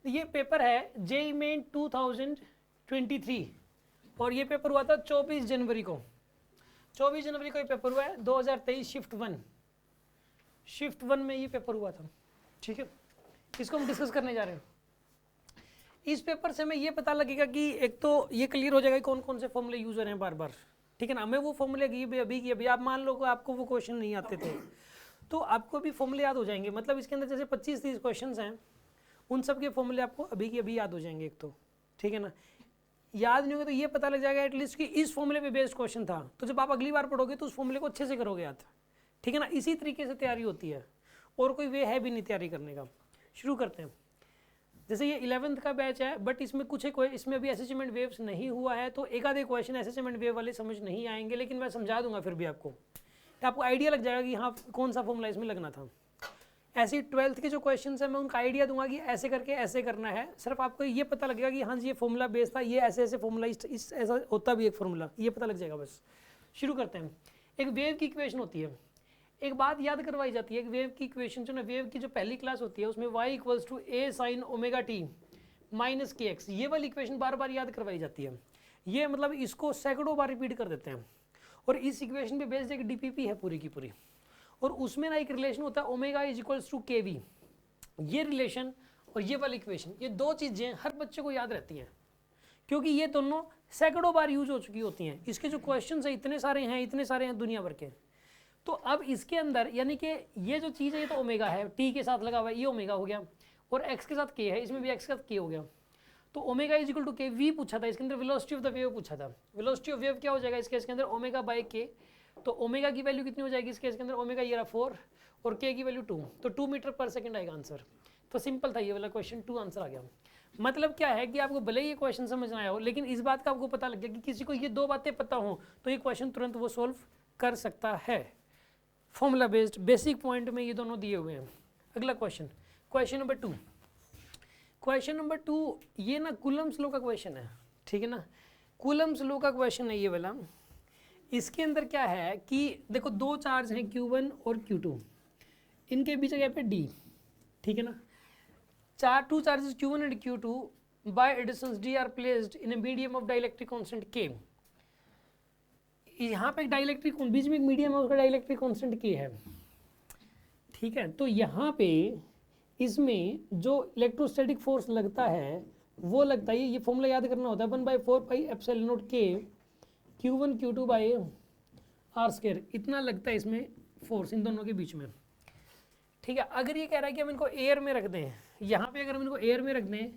ये पेपर है JEE main 2023 और ये पेपर हुआ था 24 जनवरी को। 24 जनवरी को ये पेपर हुआ है 2023 शिफ्ट वन में ये पेपर हुआ था। ठीक है, इसको हम डिस्कस करने जा रहे हैं। इस पेपर से हमें ये पता लगेगा कि एक तो ये क्लियर हो जाएगा कौन कौन से फॉर्मूले यूज हो रहे हैं बार बार। ठीक है ना, हमें वो फॉर्मूले अभी आप मान लो कि आपको वो क्वेश्चन नहीं आते थे तो आपको भी फॉर्मूले याद हो जाएंगे। मतलब इसके अंदर जैसे 25-30 क्वेश्चन हैं, उन सब के फॉर्मूले आपको अभी याद हो जाएंगे एक तो। ठीक है ना, याद नहीं होगा तो ये पता लग जाएगा एटलीस्ट कि इस फॉर्मूले पे बेस्ड क्वेश्चन था, तो जब आप अगली बार पढ़ोगे तो उस फॉर्मूले को अच्छे से करोगे याद। ठीक है ना, इसी तरीके से तैयारी होती है और कोई वे है भी नहीं तैयारी करने का। शुरू करते हैं। जैसे ये 11th का बैच है बट इसमें इसमें अभी असेसमेंट वेव्स नहीं हुआ है तो एक आधे क्वेश्चन असेसमेंट वेव वाले समझ नहीं आएंगे, लेकिन मैं समझा दूंगा फिर भी आपको आइडिया लग जाएगा कि हाँ कौन सा फॉर्मूला इसमें लगना था। ऐसे 12th के जो क्वेश्चन है मैं उनका आइडिया दूंगा कि ऐसे करके ऐसे करना है। सिर्फ आपको ये पता लगेगा कि हाँ जी ये फॉर्मूला बेस था, ये ऐसे ऐसे फॉर्मूला इस ऐसा होता भी एक फॉर्मूला, ये पता लग जाएगा बस। शुरू करते हैं। एक वेव की इक्वेशन होती है, एक बात याद करवाई जाती है कि वेव की इक्वेशन जो ना, वेव की जो पहली क्लास होती है उसमें y = a sin ω t - kx, ये वाली इक्वेशन बार बार याद करवाई जाती है। ये मतलब इसको सैकड़ों बार रिपीट कर देते हैं और इस इक्वेशन पे बेस्ड एक डीपीपी है पूरी की पूरी, और उसमें ना एक रिलेशन होता है ω = kv। ये रिलेशन और ये वाली इक्वेशन, ये दो चीज़ें हर बच्चे को याद रहती हैं क्योंकि ये दोनों सैकड़ों बार यूज हो चुकी होती हैं। इसके जो क्वेश्चन है इतने सारे हैं दुनिया भर के। तो अब इसके अंदर यानी कि ये जो चीज़ है ये तो ओमेगा है, टी के साथ लगा हुआ है, ये ओमेगा हो गया, और एक्स के साथ के है, इसमें भी एक्स के साथ के हो गया। तो ओमेगा = के वी पूछा था, इसके अंदर वेलोसिटी ऑफ द वेव पूछा था। वेलोसिटी ऑफ वेव क्या हो जाएगा इस केस के अंदर, ω/k। तो ओमेगा की वैल्यू कितनी हो जाएगी इस केस के अंदर, ओमेगा ये रहा 4 और के की वैल्यू 2, तो 2 मीटर पर सेकंड आएगा आंसर। तो सिंपल था ये वाला क्वेश्चन, 2 आंसर आ गया। मतलब क्या है कि आपको भले ही ये क्वेश्चन समझ ना आया हो, लेकिन इस बात का आपको पता लग गया कि किसी को ये दो बातें पता हो तो ये क्वेश्चन तुरंत वो सोल्व कर सकता है। फॉर्मूला बेस्ड बेसिक पॉइंट में ये दोनों दिए हुए हैं। अगला question, question number 2। Question number 2 ये ना कूलम्स लॉ का क्वेश्चन है। ठीक है ना, कूलम्स लॉ का क्वेश्चन है ये वाला। इसके अंदर क्या है कि देखो दो चार्ज हैं Q1 और Q2, इनके बीच जगह पे D। ठीक है ना, two charges Q1 and Q2 by a distance D are placed in a medium of dielectric constant K। यहाँ पे एक डाइलेक्ट्रिक बीच में एक मीडियम है, उसका डाइलेक्ट्रिक कांस्टेंट K है। ठीक है, तो यहाँ पे इसमें जो इलेक्ट्रोस्टैटिक फोर्स लगता है वो लगता है, ये फॉर्मूला याद करना होता है 1/4πε0 K Q1 Q2 r², इतना लगता है इसमें फोर्स इन दोनों के बीच में। ठीक है, अगर ये कह रहा है कि हम इनको एयर में रख दें, यहाँ पे अगर हम इनको एयर में रख दें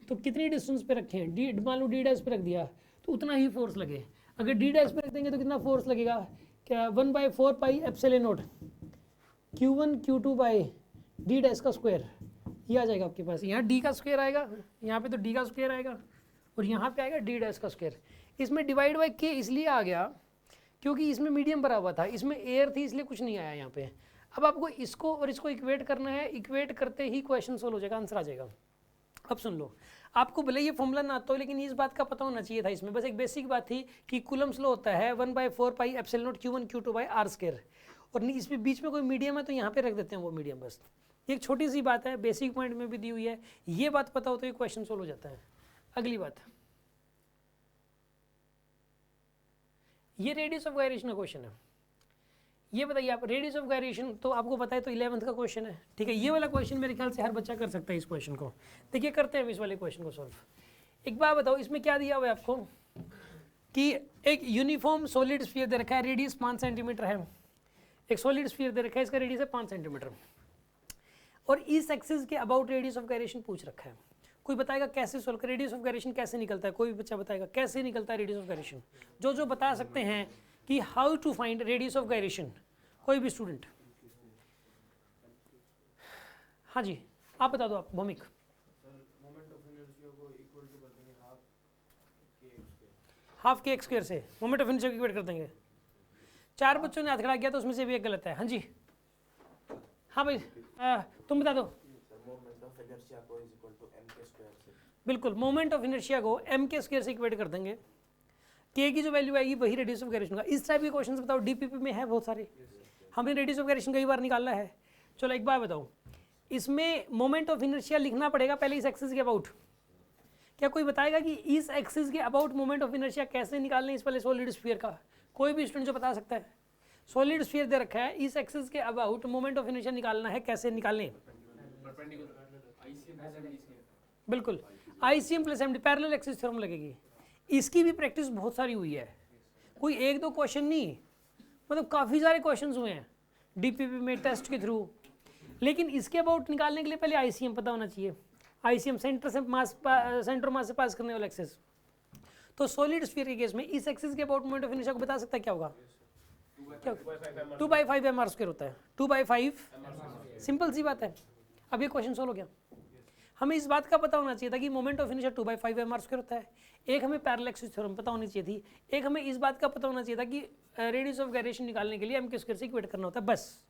तो कितनी डिस्टेंस पे रखें, डी मान लो D' पे रख दिया तो उतना ही फोर्स लगे। अगर D' पे रख देंगे तो कितना फोर्स लगेगा, क्या 1/4πε0 Q1 Q2 D'², ये आ जाएगा आपके पास। यहाँ D का स्क्वायर आएगा, यहाँ पे तो D का स्क्वायर आएगा और यहाँ पे आएगा D'²। इसमें डिवाइड बाई K इसलिए आ गया क्योंकि इसमें मीडियम भरा हुआ था, इसमें एयर थी इसलिए कुछ नहीं आया यहाँ पे। अब आपको इसको और इसको इक्वेट करना है, इक्वेट करते ही क्वेश्चन सोल्व हो जाएगा, आंसर आ जाएगा। अब सुन लो, आपको भले ये फॉर्मूला ना आता हो लेकिन इस बात का पता होना चाहिए था। इसमें बस एक बेसिक बात थी कि कूलम्स लॉ होता है 1/4πε0 Q1 Q2 r², और इसमें बीच में कोई मीडियम है तो यहाँ पे रख देते हैं वो मीडियम। बस एक छोटी सी बात है, बेसिक पॉइंट में भी दी हुई है, ये बात पता हो तो ये क्वेश्चन सोल्व हो जाता है। अगली बात, ये रेडियस ऑफ गायरेशन का क्वेश्चन है। ये बताइए आप, रेडियस ऑफ गायरेशन तो आपको पता है, तो 11th का क्वेश्चन है। ठीक है, ये वाला क्वेश्चन मेरे ख्याल से हर बच्चा कर सकता है इस क्वेश्चन को। देखिए करते हैं इस वाले क्वेश्चन को सॉल्व। एक बात बताओ, इसमें क्या दिया हुआ है आपको कि एक यूनिफॉर्म सॉलिड स्फीयर दे रखा है, रेडियस 5 सेंटीमीटर है। एक सॉलिड स्फीयर दे रखा है, इसका रेडियस है 5 सेंटीमीटर, और इस एक्सिस के अबाउट रेडियस ऑफ गायरेशन पूछ रखा है। कोई बताएगा कैसे सोल्व कर, रेडियस ऑफ गायरेशन कैसे निकलता है, कोई भी बच्चा बताएगा कैसे निकलता है रेडियस ऑफ गायरेशन। जो बता सकते हैं कि how to find radius of gyration, कोई भी स्टूडेंट। हाँ जी, आप बता दो। आप भौमिक, हाफ के x² से मोमेंट ऑफ इनर्शिया इक्वेट कर देंगे। 4 बच्चों ने हाथ खड़ा किया तो उसमें से भी एक गलत है। हाँ जी, हाँ भाई तुम बता दो। बिल्कुल, मोमेंट ऑफ इनर्शिया को m² से इक्वेट कर देंगे, k की जो वैल्यू आएगी वही रेडियस ऑफ गायरेशन का। इस टाइप के क्वेश्चन बताओ, डीपीपी में है बहुत सारे, हमने रेडियस ऑफ गायरेशन कई बार निकाला है। चलो एक बार बताओ, इसमें मोमेंट ऑफ इनर्शिया लिखना पड़ेगा पहले इस एक्सिस के अबाउट। क्या कोई बताएगा कि इस एक्सिस के अबाउट मोमेंट ऑफ इनर्शिया कैसे निकालने इस वाले सॉलिड स्फीयर का? कोई भी स्टूडेंट जो बता सकता है? सॉलिड स्फीयर दे रखा है, इस एक्सिस के अबाउट मोमेंट ऑफ इनर्शिया निकालना है, कैसे निकालने? बिल्कुल, ICM plus MD parallel axis theorem लगेगी। इसकी भी प्रैक्टिस बहुत सारी हुई है, कोई एक दो क्वेश्चन नहीं, मतलब काफ़ी सारे क्वेश्चन हुए हैं DPP में टेस्ट के थ्रू। लेकिन इसके अबाउट निकालने के लिए पहले ICM पता होना चाहिए। ICM सेंटर से मास, सेंटर मास से पास करने वाला एक्सिस। तो सॉलिड स्फीयर के केस में इस एक्सिस के अबाउट मोमेंट ऑफ इनर्शिया को बता सकता है क्या होगा? क्या 2/5 mr² होता है, 2/5, सिंपल सी बात है। अब ये क्वेश्चन सोल्व हो गया। हमें इस बात का पता होना चाहिए था कि मोमेंट ऑफ इनर्शिया 2/5 mr² होता है। एक हमें पैरेलल एक्सिस थ्योरम पता होनी चाहिए थी, एक हमें इस बात का पता होना चाहिए था कि रेडियस ऑफ गायरेशन निकालने के लिए m² से इक्वेट करना होता है, बस।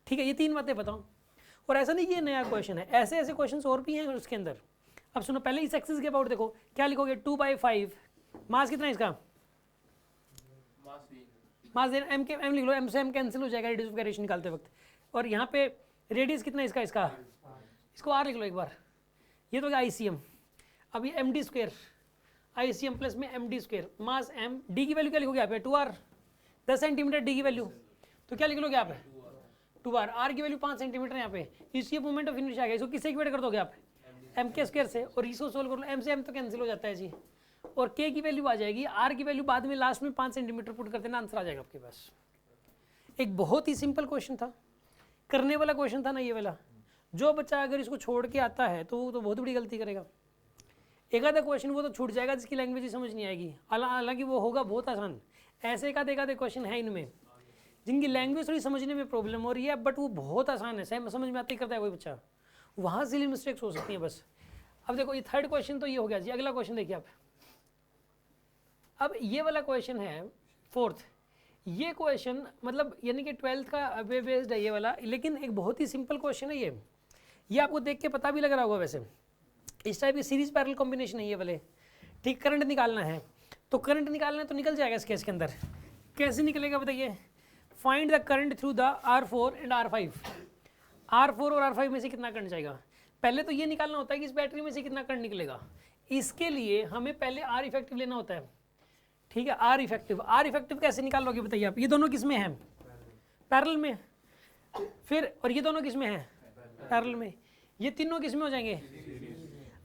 ठीक है, ये 3 बातें बताऊँ। और ऐसा नहीं ये नया क्वेश्चन है, ऐसे ऐसे क्वेश्चन और भी हैं उसके अंदर। अब सुनो, पहले इस एक्सिस के अबाउट देखो, क्या लिखोगे? 2/5, मास कितना है इसका? मास देना, m लिख लो, m से m कैंसिल हो जाएगा रेडियस ऑफ गायरेशन निकालते वक्त। और यहाँ पे रेडियस कितना है इसका? इसको r लिख लो एक बार, ये तो हो गया ICM। अब ये MD², ICM प्लस में MD², मास m, d की वैल्यू क्या लिखोगे यहाँ पे? 2r, 10 सेंटीमीटर d की वैल्यू, तो क्या लिख लोगे यहाँ पे? 2r, r की वैल्यू 5 सेंटीमीटर है यहाँ पे। इसकी मोमेंट ऑफ इनर्शिया आ गया, इसको किससे इक्वेट कर दोगे आप? m² से, और इसको सोल्व कर लो, m से m तो कैंसिल हो जाता है जी, और k की वैल्यू आ जाएगी, r की वैल्यू बाद में लास्ट में 5 सेंटीमीटर पुट कर देना, आंसर आ जाएगा आपके पास। एक बहुत ही सिंपल क्वेश्चन था, करने वाला क्वेश्चन था ना ये वाला। जो बच्चा अगर इसको छोड़ के आता है तो वो तो बहुत बड़ी गलती करेगा। एक आधा क्वेश्चन वो तो छूट जाएगा जिसकी लैंग्वेज ही समझ नहीं आएगी, हालांकि वो होगा बहुत आसान। ऐसे एक आधे क्वेश्चन है इनमें जिनकी लैंग्वेज थोड़ी समझने में प्रॉब्लम हो रही है, बट वो बहुत आसान है, समझ में आते ही करता है कोई बच्चा, वहाँ सिली मिस्टेक्स हो सकती हैं बस। अब देखो ये थर्ड क्वेश्चन तो ये हो गया जी। अगला क्वेश्चन देखिए आप, अब ये वाला क्वेश्चन है फोर्थ। ये क्वेश्चन मतलब यानी कि 12th का बेस्ड है ये वाला, लेकिन एक बहुत ही सिंपल क्वेश्चन है ये आपको देख के पता भी लग रहा होगा। वैसे इस टाइप की सीरीज पैरेलल कॉम्बिनेशन है ये वाले। ठीक, करंट निकालना है, तो करंट निकालना है तो निकल जाएगा इस केस के अंदर। कैसे निकलेगा बताइए? Find the current through the R4 and R5। R4 और R5 में से कितना करंट जाएगा? पहले तो ये निकालना होता है कि इस बैटरी में से कितना करंट निकलेगा। इसके लिए हमें पहले R इफेक्टिव लेना होता है। ठीक है, R इफेक्टिव कैसे निकालोगे बताइए आप? ये दोनों किस में हैं? पैरेलल में। फिर और ये दोनों किस में हैं? पैरेलल में। ये तीनों किस में हो जाएंगे?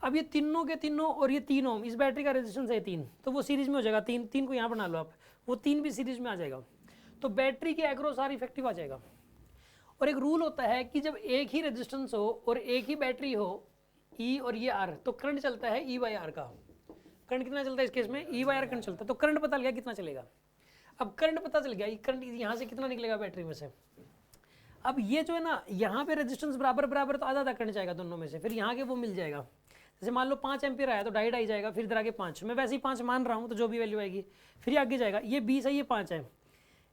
अब ये तीनों के तीनों और ये 3 ओम, इस बैटरी का रेजिस्टेंस है 3, तो वो सीरीज में हो जाएगा। 3 को यहाँ बना लो आप, वो 3 भी सीरीज में आ जाएगा, तो बैटरी के एक्रॉस R इफेक्टिव आ जाएगा। और एक रूल होता है कि जब एक ही रेजिस्टेंस हो और एक ही बैटरी हो, E और ये R, तो करंट चलता है E/R का। करंट कितना चलता है इस केस में? E/R करंट चलता है। तो करंट पता लग गया कितना चलेगा। अब करंट पता चल गया, करंट यहाँ से कितना निकलेगा बैटरी में से। अब ये जो है ना, यहाँ पे रेजिस्टेंस बराबर तो आधा करंट जाएगा दोनों में से, फिर यहाँ के वो मिल जाएगा। जैसे मान लो 5 एम्पीयर आया तो 2.5 आई जाएगा, फिर इधर आगे 5, मैं वैसे ही 5 मान रहा हूँ तो जो भी वैल्यू आएगी फिर आगे जाएगा। ये 20 है, ये 5 है,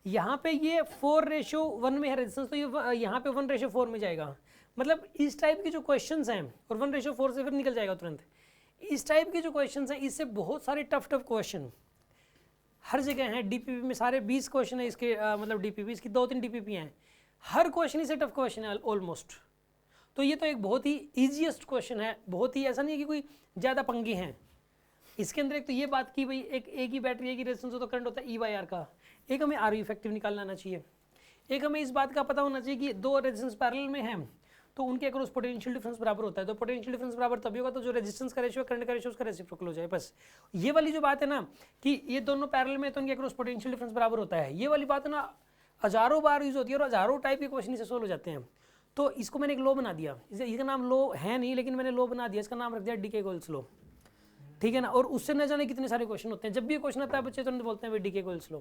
यहाँ पे ये 4:1 में है रेजिस्टेंस, तो ये यहाँ पे 1:4 में जाएगा। मतलब इस टाइप के जो क्वेश्चंस हैं, और 1:4 से फिर निकल जाएगा तुरंत। इस टाइप के जो क्वेश्चंस हैं, इससे बहुत सारे टफ क्वेश्चन हर जगह हैं। DPP में सारे 20 क्वेश्चन है इसके, मतलब DPP इसकी 2-3 DPP हैं, हर क्वेश्चन इससे टफ क्वेश्चन है ऑलमोस्ट। तो ये तो एक बहुत ही ईजीएस्ट क्वेश्चन है, बहुत ही ऐसा नहीं है कि कोई ज़्यादा पंगे हैं इसके अंदर। एक तो ये बात की भाई एक ही बैटरी एक ही रेजिस्टेंस हो तो करंट होता है E/R का। एक हमें R इफेक्टिव निकालना आना चाहिए। एक हमें इस बात का पता होना चाहिए कि 2 रेजिस्टेंस पैरेलल में हैं तो उनके अक्रॉस पोटेंशियल डिफरेंस बराबर होता है। तो पोटेंशियल डिफरेंस बराबर तभी होगा तो जो रेजिस्टेंस का रेशियो करंट का रेशियो उसका रेसिप्रोकल हो जाए। बस ये वाली जो बात है ना कि ये दोनों पैरेलल में तो उनके अक्रॉस पोटेंशियल डिफरेंस बराबर होता है, ये वाली बात ना हज़ारों बार यूज होती है और हज़ारों टाइप के क्वेश्चन से सोल्व हो जाते हैं। तो इसको मैंने एक लॉ बना दिया, इसका नाम लॉ है नहीं लेकिन मैंने लॉ बना दिया, इसका नाम रख दिया डिके-कोइल्स लॉ। ठीक है ना, और उससे न जाने कितने सारे क्वेश्चन होते हैं। जब भी क्वेश्चन आता है बच्चे तो बोलते हैं डिके-कोइल्स लॉ।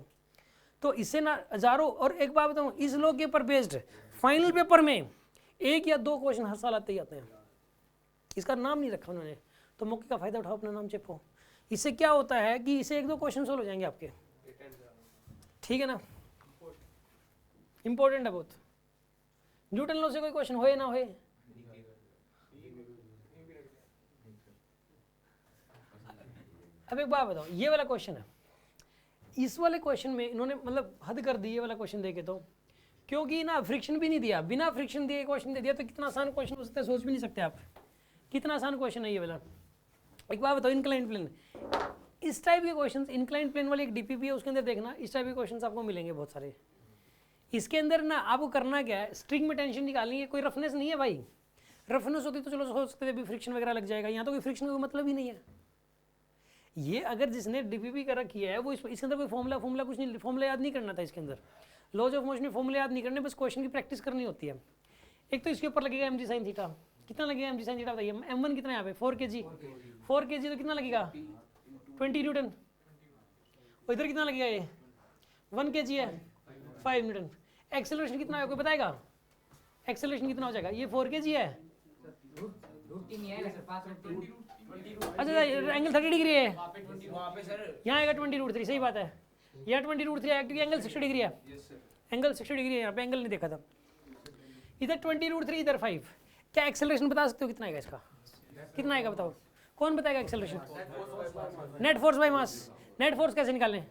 तो इससे ना हज़ारों, और एक बात बताऊँ, इस लॉ के ऊपर बेस्ड फाइनल पेपर में 1 या 2 क्वेश्चन हर साल आते ही आते हैं। इसका नाम नहीं रखा उन्होंने, तो मौके का फायदा उठाओ, अपना नाम चिपको। इससे क्या होता है कि इससे 1-2 क्वेश्चन सोल्व हो जाएंगे आपके। ठीक है ना, इंपॉर्टेंट है बहुत। न्यूटन लॉ से कोई क्वेश्चन होए ना होए, अब एक बात बताओ, ये वाला क्वेश्चन है, इस वाले क्वेश्चन में इन्होंने मतलब हद कर दी। ये वाला क्वेश्चन देखे तो क्योंकि ना फ्रिक्शन भी नहीं दिया, बिना फ्रिक्शन दिए क्वेश्चन दे दिया, तो कितना आसान क्वेश्चन हो सकता है सोच भी नहीं सकते आप। कितना आसान क्वेश्चन है ये वाला। एक बात बताओ, इंक्लाइन प्लेन, इस टाइप के क्वेश्चंस, इंक्लाइन प्लेन वाली एक डीपीपी है उसके अंदर देखना, इस टाइप के क्वेश्चंस आपको मिलेंगे बहुत सारे। इसके अंदर ना आपको करना क्या है, स्ट्रिंग में टेंशन निकालनी है, कोई रफनेस नहीं है भाई। रफनेस होती तो चलो सोच सकते थे भी फ्रिक्शन वगैरह लग जाएगा, यहाँ तो कोई फ्रिक्शन का मतलब ही नहीं है। ये अगर जिसने डीपीपी कर रखी है वो इसके अंदर कोई फॉर्मूला कुछ नहीं, फॉर्मूला याद नहीं करना था इसके अंदर, लॉज ऑफ मोशन में फॉर्मूला याद नहीं करने, बस क्वेश्चन की प्रैक्टिस करनी होती है। एक तो इसके ऊपर लगेगा mg sin थीटा, कितना लगेगा mg sin थीटा बताइए, m1 कितना है यहाँ पे 4 kg, 4 kg तो कितना लगेगा 20 न्यूटन, और इधर कितना लगेगा ये 1 kg है 5 न्यूटन। एक्सेलरेशन कितना है कोई बताएगा, एक्सेलरेशन कितना हो जाएगा, ये 4 kg है, अच्छा एंगल 30 डिग्री है, यहाँ आएगा 20√3, सही बात है, यहाँ 20√3 आएगा क्योंकि एंगल 60 डिग्री है, एंगल 60 डिग्री है, यहाँ पे एंगल नहीं देखा था, इधर 20√3 इधर 5। क्या एक्सेलरेशन बता सकते हो कितना आएगा इसका, कितना आएगा बताओ, कौन बताएगा acceleration, net force by mass, net force कैसे निकालें,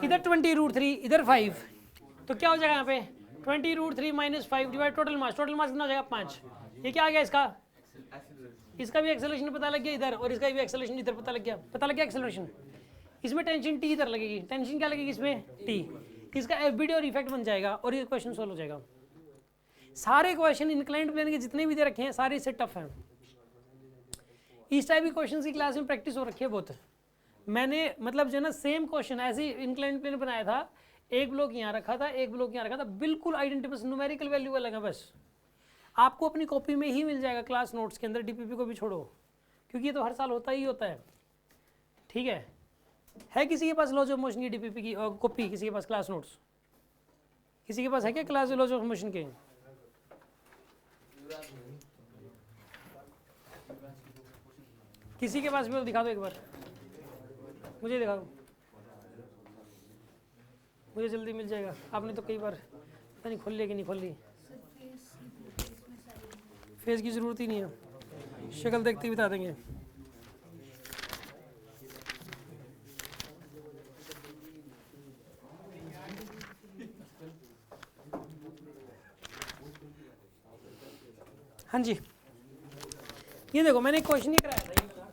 इधर 20√3 इधर 5, तो क्या हो जाएगा यहाँ पे 20√3 - 5 डिवाइड टोटल मास कितना हो जाएगा 5, ये क्या आ गया इसका भी एक्सेलरेशन पता लग गया इधर, और इसका भी एक्सेलरेशन इधर पता लग गया एक्सेलरेशन। इसमें टेंशन टी इधर लगेगी, टेंशन क्या लगेगी इसमें टी, इसका एफबीडी और इफेक्ट बन जाएगा और ये क्वेश्चन सॉल्व हो जाएगा। सारे क्वेश्चन इंक्लाइंड प्लेन के जितने भी दे रखे हैं सारे इससे टफ हैं। इस टाइप की क्वेश्चन की क्लास में प्रैक्टिस हो रखी है बहुत। मैंने मतलब जो है ना सेम क्वेश्चन ऐसे ही इंक्लाइंड प्लेन बनाया था, एक ब्लॉक यहाँ रखा था, एक ब्लॉक यहाँ रखा था, बिल्कुल आइडेंटिटी, न्यूमेरिकल वैल्यू अलग है बस। आपको अपनी कॉपी में ही मिल जाएगा क्लास नोट्स के अंदर, डीपीपी को भी छोड़ो, क्योंकि ये तो हर साल होता ही होता है। ठीक है किसी के पास लॉज ऑफ मोशन की डीपीपी की कॉपी, किसी के पास क्लास नोट्स, किसी के पास है क्या क्लास लॉज ऑफ मोशन के, किसी के पास भी तो दिखा दो एक बार, मुझे दिखा दो, मुझे जल्दी मिल जाएगा। आपने तो कई बार पता नहीं खोल लिया कि नहीं खोल ली, फेस की ज़रूरत ही नहीं है, शक्ल देखते ही बता देंगे। हाँ जी, ये देखो मैंने एक क्वेश्चन ही कराया था, ये वाला,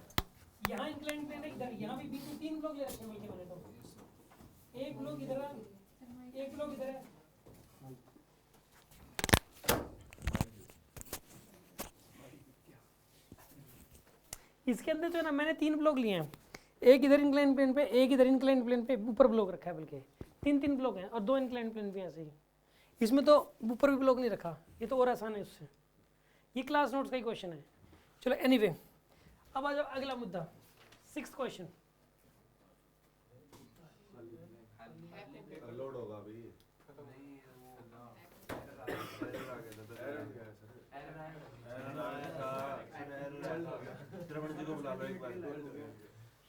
यहाँ इंक्लाइन प्लेन है, इधर यहाँ भी बीच में 3 ब्लॉक ले रखे हैं बल्कि मैंने तो, एक ब्लॉक इधर है, एक ब्लॉक इधर है, इसके अंदर जो है ना मैंने 3 ब्लॉक लिए हैं, एक इधर इंक्लाइन प्लेन पे, एक इधर इंक्लाइन प्लेन पे, ऊपर ब्लॉक रखा है, बल्कि 3 ब्लॉक हैं और 2 इंक्लाइन प्लेन पे ऐसे ही। इसमें तो ऊपर भी ब्लॉक नहीं रखा, ये तो और आसान है उससे। ये क्लास नोट्स का ही क्वेश्चन है। चलो एनीवे, अब आ जाओ अगला मुद्दा, 6th क्वेश्चन। लोड होगा अभी, श्रवण जी को बुला लो एक बार,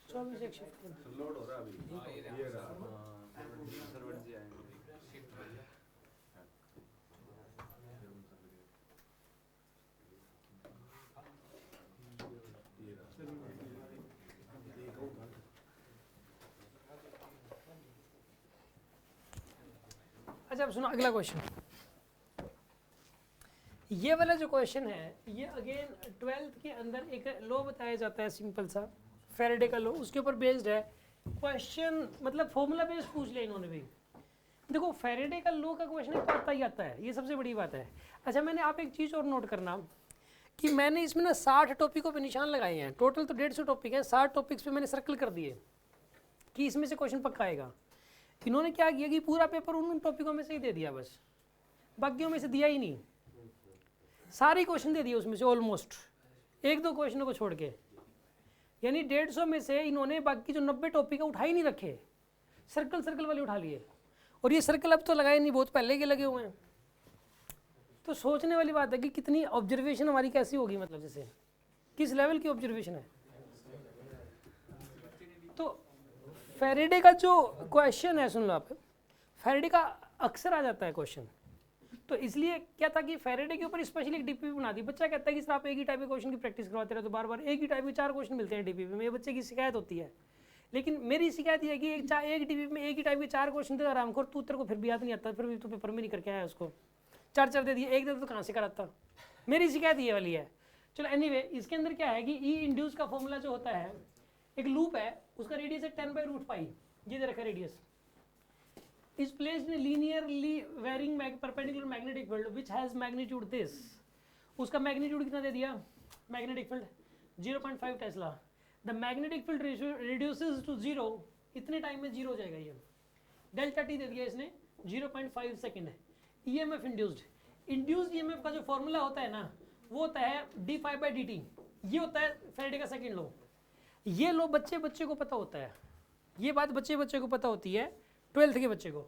24 एक शिफ्ट लोड हो रहा अभी, ये रहा श्रवण जी आएंगे। अच्छा अब सुनो अगला क्वेश्चन। ये वाला जो क्वेश्चन है ये अगेन 12th के अंदर एक लॉ बताया जाता है सिंपल सा, फैराडे का लॉ, उसके ऊपर बेस्ड है क्वेश्चन, मतलब फॉर्मूला बेस्ड पूछ लिया इन्होंने भी। देखो फैराडे का लॉ का क्वेश्चन आता ही आता है, ये सबसे बड़ी बात है। अच्छा मैंने आप एक चीज़ और नोट करना कि मैंने इसमें ना 60 टॉपिकों पे निशान लगाए हैं, टोटल तो 150 टॉपिक हैं, 60 टॉपिक्स पे मैंने सर्कल कर दिए कि इसमें से क्वेश्चन पक्का आएगा। इन्होंने क्या किया कि पूरा पेपर उन टॉपिकों में से ही दे दिया, बस बाकियों में से दिया ही नहीं, सारे क्वेश्चन दे दिए उसमें से ऑलमोस्ट, 1-2 क्वेश्चनों को छोड़ के, यानी 150 में से इन्होंने बाकी जो 90 टॉपिक है उठा ही नहीं रखे, सर्कल वाले उठा लिए। और ये सर्कल अब तो लगाए नहीं, बहुत पहले के लगे हुए हैं। तो सोचने वाली बात है कि कितनी ऑब्जर्वेशन हमारी कैसी होगी, मतलब जैसे किस लेवल की ऑब्जर्वेशन है। तो फैराडे का जो क्वेश्चन है, सुन लो आप, फैराडे का अक्सर आ जाता है क्वेश्चन, तो इसलिए क्या था कि फैराडे के ऊपर स्पेशली एक डीपीपी बना दी। बच्चा कहता है कि सर आप एक ही टाइप के क्वेश्चन की प्रैक्टिस करवाते रहे तो बार बार एक ही टाइप के 4 क्वेश्चन मिलते हैं डीपीपी में, ये बच्चे की शिकायत होती है। लेकिन मेरी शिकायत ये है कि एक डीबी में एक ही टाइप के 4 क्वेश्चन दे आराम खोर, तू तेरे को फिर भी याद नहीं आता, फिर भी तू पेपर में नहीं करके आया उसको, 4 दे दिए, एक दे तो कहाँ से कराता। मेरी शिकायत ये वाली है। चलो एनीवे, इसके अंदर क्या है कि ई इंड्यूस का फॉर्मूला जो होता है, एक लूप है, उसका रेडियस है 10/√π, ये दे रखा है radius, is placed in a linearly varying perpendicular magnetic field which has magnitude this, उसका मैग्नीट्यूड कितना दे दिया, magnetic field 0.5 tesla, the magnetic field reduces to 0, इतने टाइम में 0 हो जाएगा ये, डेल्टा टी दे दिया इसने 0.5 सेकेंड है। ईएमएफ इंड्यूस्ड ईएमएफ का जो फॉर्मूला होता है ना, वो होता है d∅dt, ये होता है फैराडे का सेकंड लॉ। ये लो बच्चे को पता होता है, ये बात बच्चे को पता होती है, 12th के बच्चे को।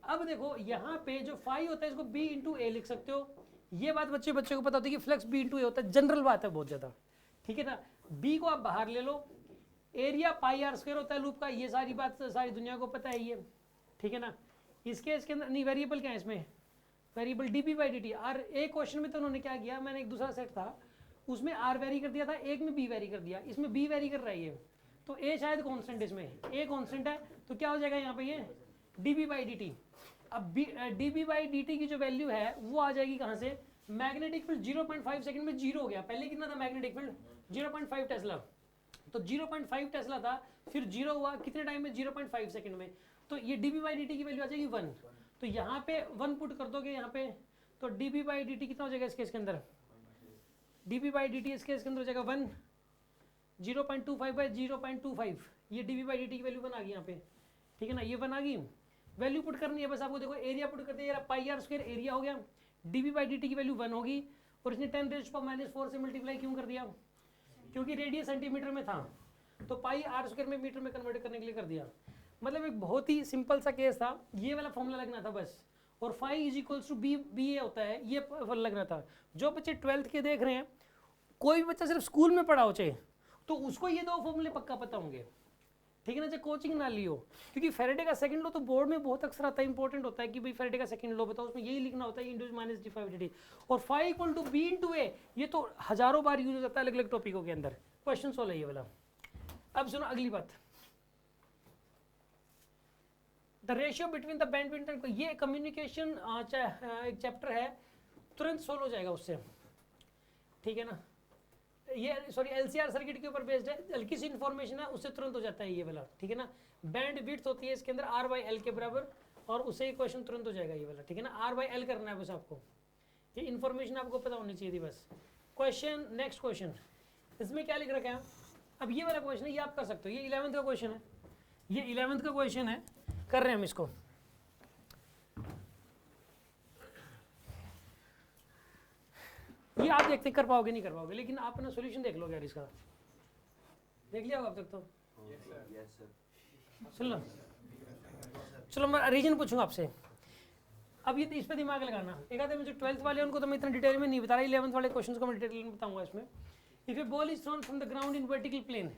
अब देखो यहाँ पे जो फाई होता है इसको b इंटू ए लिख सकते हो, ये बात बच्चे को पता होती है कि फ्लक्स b इंटू ए होता है, जनरल बात है बहुत ज़्यादा, ठीक है ना। b को आप बाहर ले लो, एरिया πr² होता है लूप का, ये सारी बात सारी दुनिया को पता है ये, ठीक है ना। इसके अंदर नहीं, वेरिएबल क्या है इसमें, वेरिएबल dp/dt। और एक क्वेश्चन में तो उन्होंने क्या किया, मैंने एक दूसरा सेट था उसमें r वेरी कर दिया था, एक में b वेरी कर दिया, इसमें b वेरी कर रहा है ये, तो a शायद कांस्टेंट, इसमें a कांस्टेंट है, तो क्या हो जाएगा यहाँ पे ये dp/dt। अब dp/dt की जो वैल्यू है वो आ जाएगी कहाँ से, मैग्नेटिक फील्ड 0.5 सेकंड में 0 हो गया, पहले कितना था मैग्नेटिक फील्ड 0.5 टेस्ला, तो 0.5 टेस्ला था, फिर 0 हुआ कितने टाइम में, 0.5 सेकंड में, तो ये dp/dt की वैल्यू आ जाएगी 1। तो यहाँ पे 1 पुट कर दोगे यहाँ पे, तो dp/dt कितना हो जाएगा इस केस के अंदर, dp/dt इस केस के अंदर हो जाएगा 1, 0.25/0.25, ये dp/dt की वैल्यू 1 आ गई यहाँ पे, ठीक है ना, ये 1 आ गई। वैल्यू पुट करनी है बस आपको, देखो एरिया पुट करते हैं, πr² एरिया हो गया, dp/dt की वैल्यू 1 होगी, और इसने 10⁻⁴ से मल्टीप्लाई क्यों कर दिया, क्योंकि रेडियस सेंटीमीटर में था, तो πr² में मीटर में कन्वर्ट करने के लिए कर दिया। मतलब एक बहुत ही सिंपल सा केस था, ये वाला फॉर्मूला लगना था बस, और φ = b होता है, ये लगना था। जो बच्चे 12th के देख रहे हैं, कोई भी बच्चा सिर्फ स्कूल में पढ़ा हो चाहे, तो उसको ये 2 फॉर्मूले पक्का पता होंगे, ठीक है ना, चाहे कोचिंग ना लियो, क्योंकि फैराडे का सेकंड लॉ तो बोर्ड में बहुत अक्सर आता है, इंपॉर्टेंट होता है कि भाई फैराडे का सेकंड लॉ बताओ, उसमें यही लिखना होता है इंड्यूस माइनस d∅dt, और φ = b × a, ये तो हजारों बार यूज हो जाता है अलग अलग टॉपिकों के अंदर, क्वेश्चन सोल्व है ये वाला। अब सुनो अगली बात, the ratio between the bandwidth, ये कम्युनिकेशन एक चैप्टर है, तुरंत सोल्व हो जाएगा उससे, ठीक है ना। ये सॉरी LCR सर्किट के ऊपर बेस्ड है, हल्की सी इन्फॉर्मेशन है उससे तुरंत हो जाता है ये वाला, ठीक है ना। बैंड विड्थ होती है इसके अंदर R/L के बराबर, और उससे ही क्वेश्चन तुरंत हो जाएगा ये वाला, ठीक है ना। R/L करना है बस आपको, ये इन्फॉर्मेशन आपको पता होनी चाहिए थी बस। क्वेश्चन, नेक्स्ट क्वेश्चन, इसमें क्या लिख रखा है, अब ये वाला क्वेश्चन है, ये आप कर सकते हो, ये 11th का क्वेश्चन है, ये 11th का क्वेश्चन है, कर रहे हैं हम इसको। ये आप देखते कर पाओगे नहीं कर पाओगे, लेकिन आप अपना सॉल्यूशन देख लोगे यार, इसका देख लिया होगा अब तक तो, चलो चलो मैं रीजन पूछूंगा आपसे। अब ये इस पे दिमाग लगाना, एक आधे में जो 12th वाले उनको तो मैं इतना डिटेल में नहीं बता रहा, 11th वाले क्वेश्चंस को मैं डिटेल में बताऊंगा इसमें। If a ball is thrown from the ground in vertical plane,